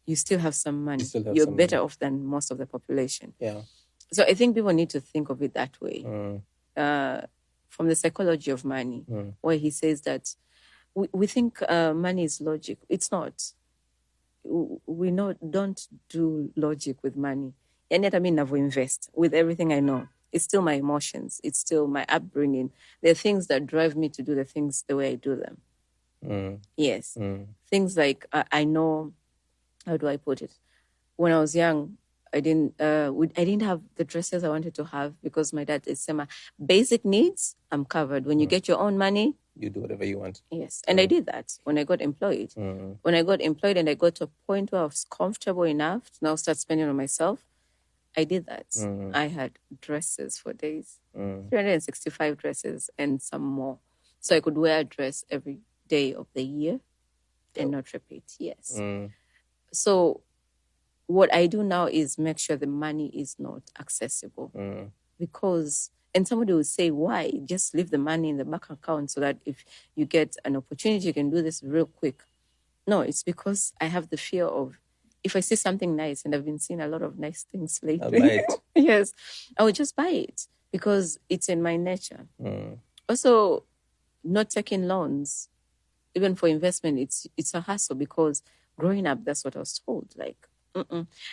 you still have some money. You're better off than most of the population. Yeah. So I think people need to think of it that way. From the psychology of money, where he says that we think money is logic. It's not. We don't do logic with money. And yet, I mean, I've invest with everything I know. It's still my emotions. It's still my upbringing. There are things that drive me to do the things the way I do them. Yes. Things like I know, how do I put it? When I was young, I didn't have the dresses I wanted to have because my dad is saying, basic needs, I'm covered. When you get your own money, you do whatever you want. Yes. And I did that when I got employed. When I got employed and I got to a point where I was comfortable enough to now start spending on myself, I did that. I had dresses for days, 365 dresses and some more. So I could wear a dress every day of the year and not repeat. Yes. So what I do now is make sure the money is not accessible. Because, and somebody will say, why? Just leave the money in the bank account so that if you get an opportunity, you can do this real quick. No, it's because I have the fear of, if I see something nice, and I've been seeing a lot of nice things lately. Yes, I would just buy it because it's in my nature. Also, not taking loans, even for investment, it's a hassle because growing up, that's what I was told. Like,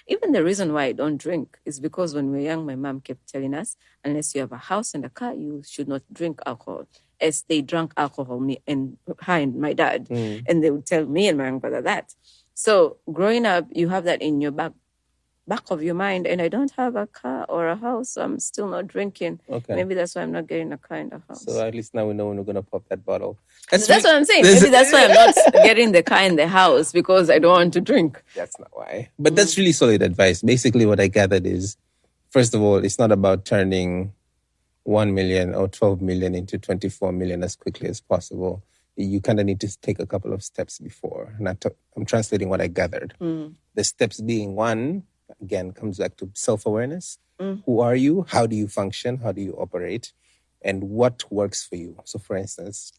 even the reason why I don't drink is because when we were young, my mom kept telling us, unless you have a house and a car, you should not drink alcohol. As they drank alcohol, me and her and my dad, and they would tell me and my grandfather that. So growing up, you have that in your back of your mind, and I don't have a car or a house, so I'm still not drinking. Okay. Maybe that's why I'm not getting a car and a house. So at least now we know when we're going to pop that bottle. That's what I'm saying. Maybe that's why I'm not getting the car and the house, because I don't want to drink. That's not why. But that's really solid advice. Basically what I gathered is, first of all, it's not about turning 1 million or 12 million into 24 million as quickly as possible. you kind of need to take a couple of steps before. And I'm translating what I gathered. The steps being, one, again, comes back to self-awareness. Who are you? How do you function? How do you operate? And what works for you? So for instance,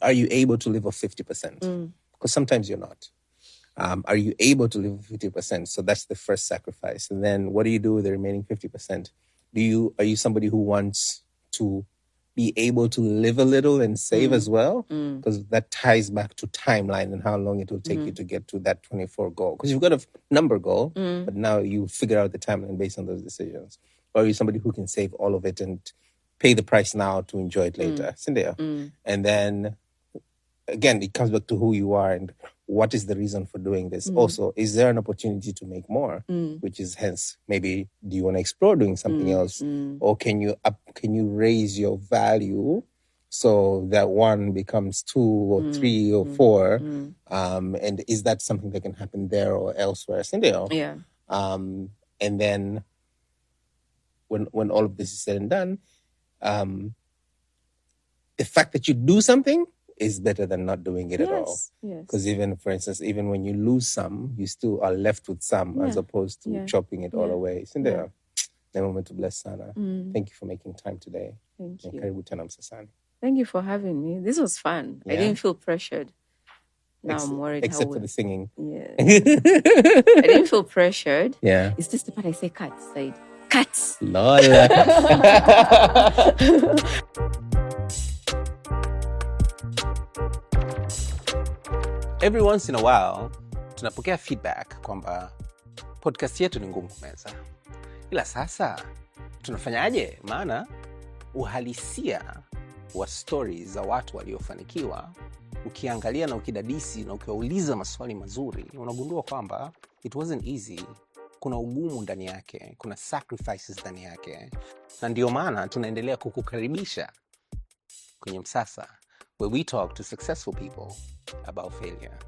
are you able to live off 50%? Because sometimes you're not. Are you able to live off 50%? So that's the first sacrifice. And then what do you do with the remaining 50%? Are you somebody who wants to be able to live a little and save as well? Because that ties back to timeline and how long it will take you to get to that 24 goal. Because you've got a number goal, but now you figure out the timeline based on those decisions. Or are you somebody who can save all of it and pay the price now to enjoy it later? Cynthia. And then, again, it comes back to who you are and what is the reason for doing this. Also, is there an opportunity to make more? Which is hence, maybe, do you want to explore doing something else? Or can you raise your value so that 1 becomes 2 or 3 or 4? And is that something that can happen there or elsewhere? Cynthia. Yeah. And then when all of this is said and done, the fact that you do something is better than not doing it at all. Because even, for instance, even when you lose some, you still are left with some as opposed to chopping it all away. Isn't there? A moment to bless Sana. Thank you for making time today. Thank you. Msasa. Thank you for having me. This was fun. I didn't feel pressured. Now I'm worried. Except for the singing. Yeah. I didn't feel pressured. Yeah. Is this the part I say cut? Side. Cut. Lol. Every once in a while tunapokea feedback kwamba podcast yetu ni ngumu kumeza. Ila sasa tunafanyaje? Maana uhalisia wa stories za watu waliofanikiwa, ukiangalia na ukidadisi na ukiwauliza maswali mazuri, unagundua kwamba it wasn't easy. Kuna ugumu ndani yake, kuna sacrifices ndani yake. Na ndio maana tunaendelea kukukaribisha kwenye Msasa, where we talk to successful people about failure.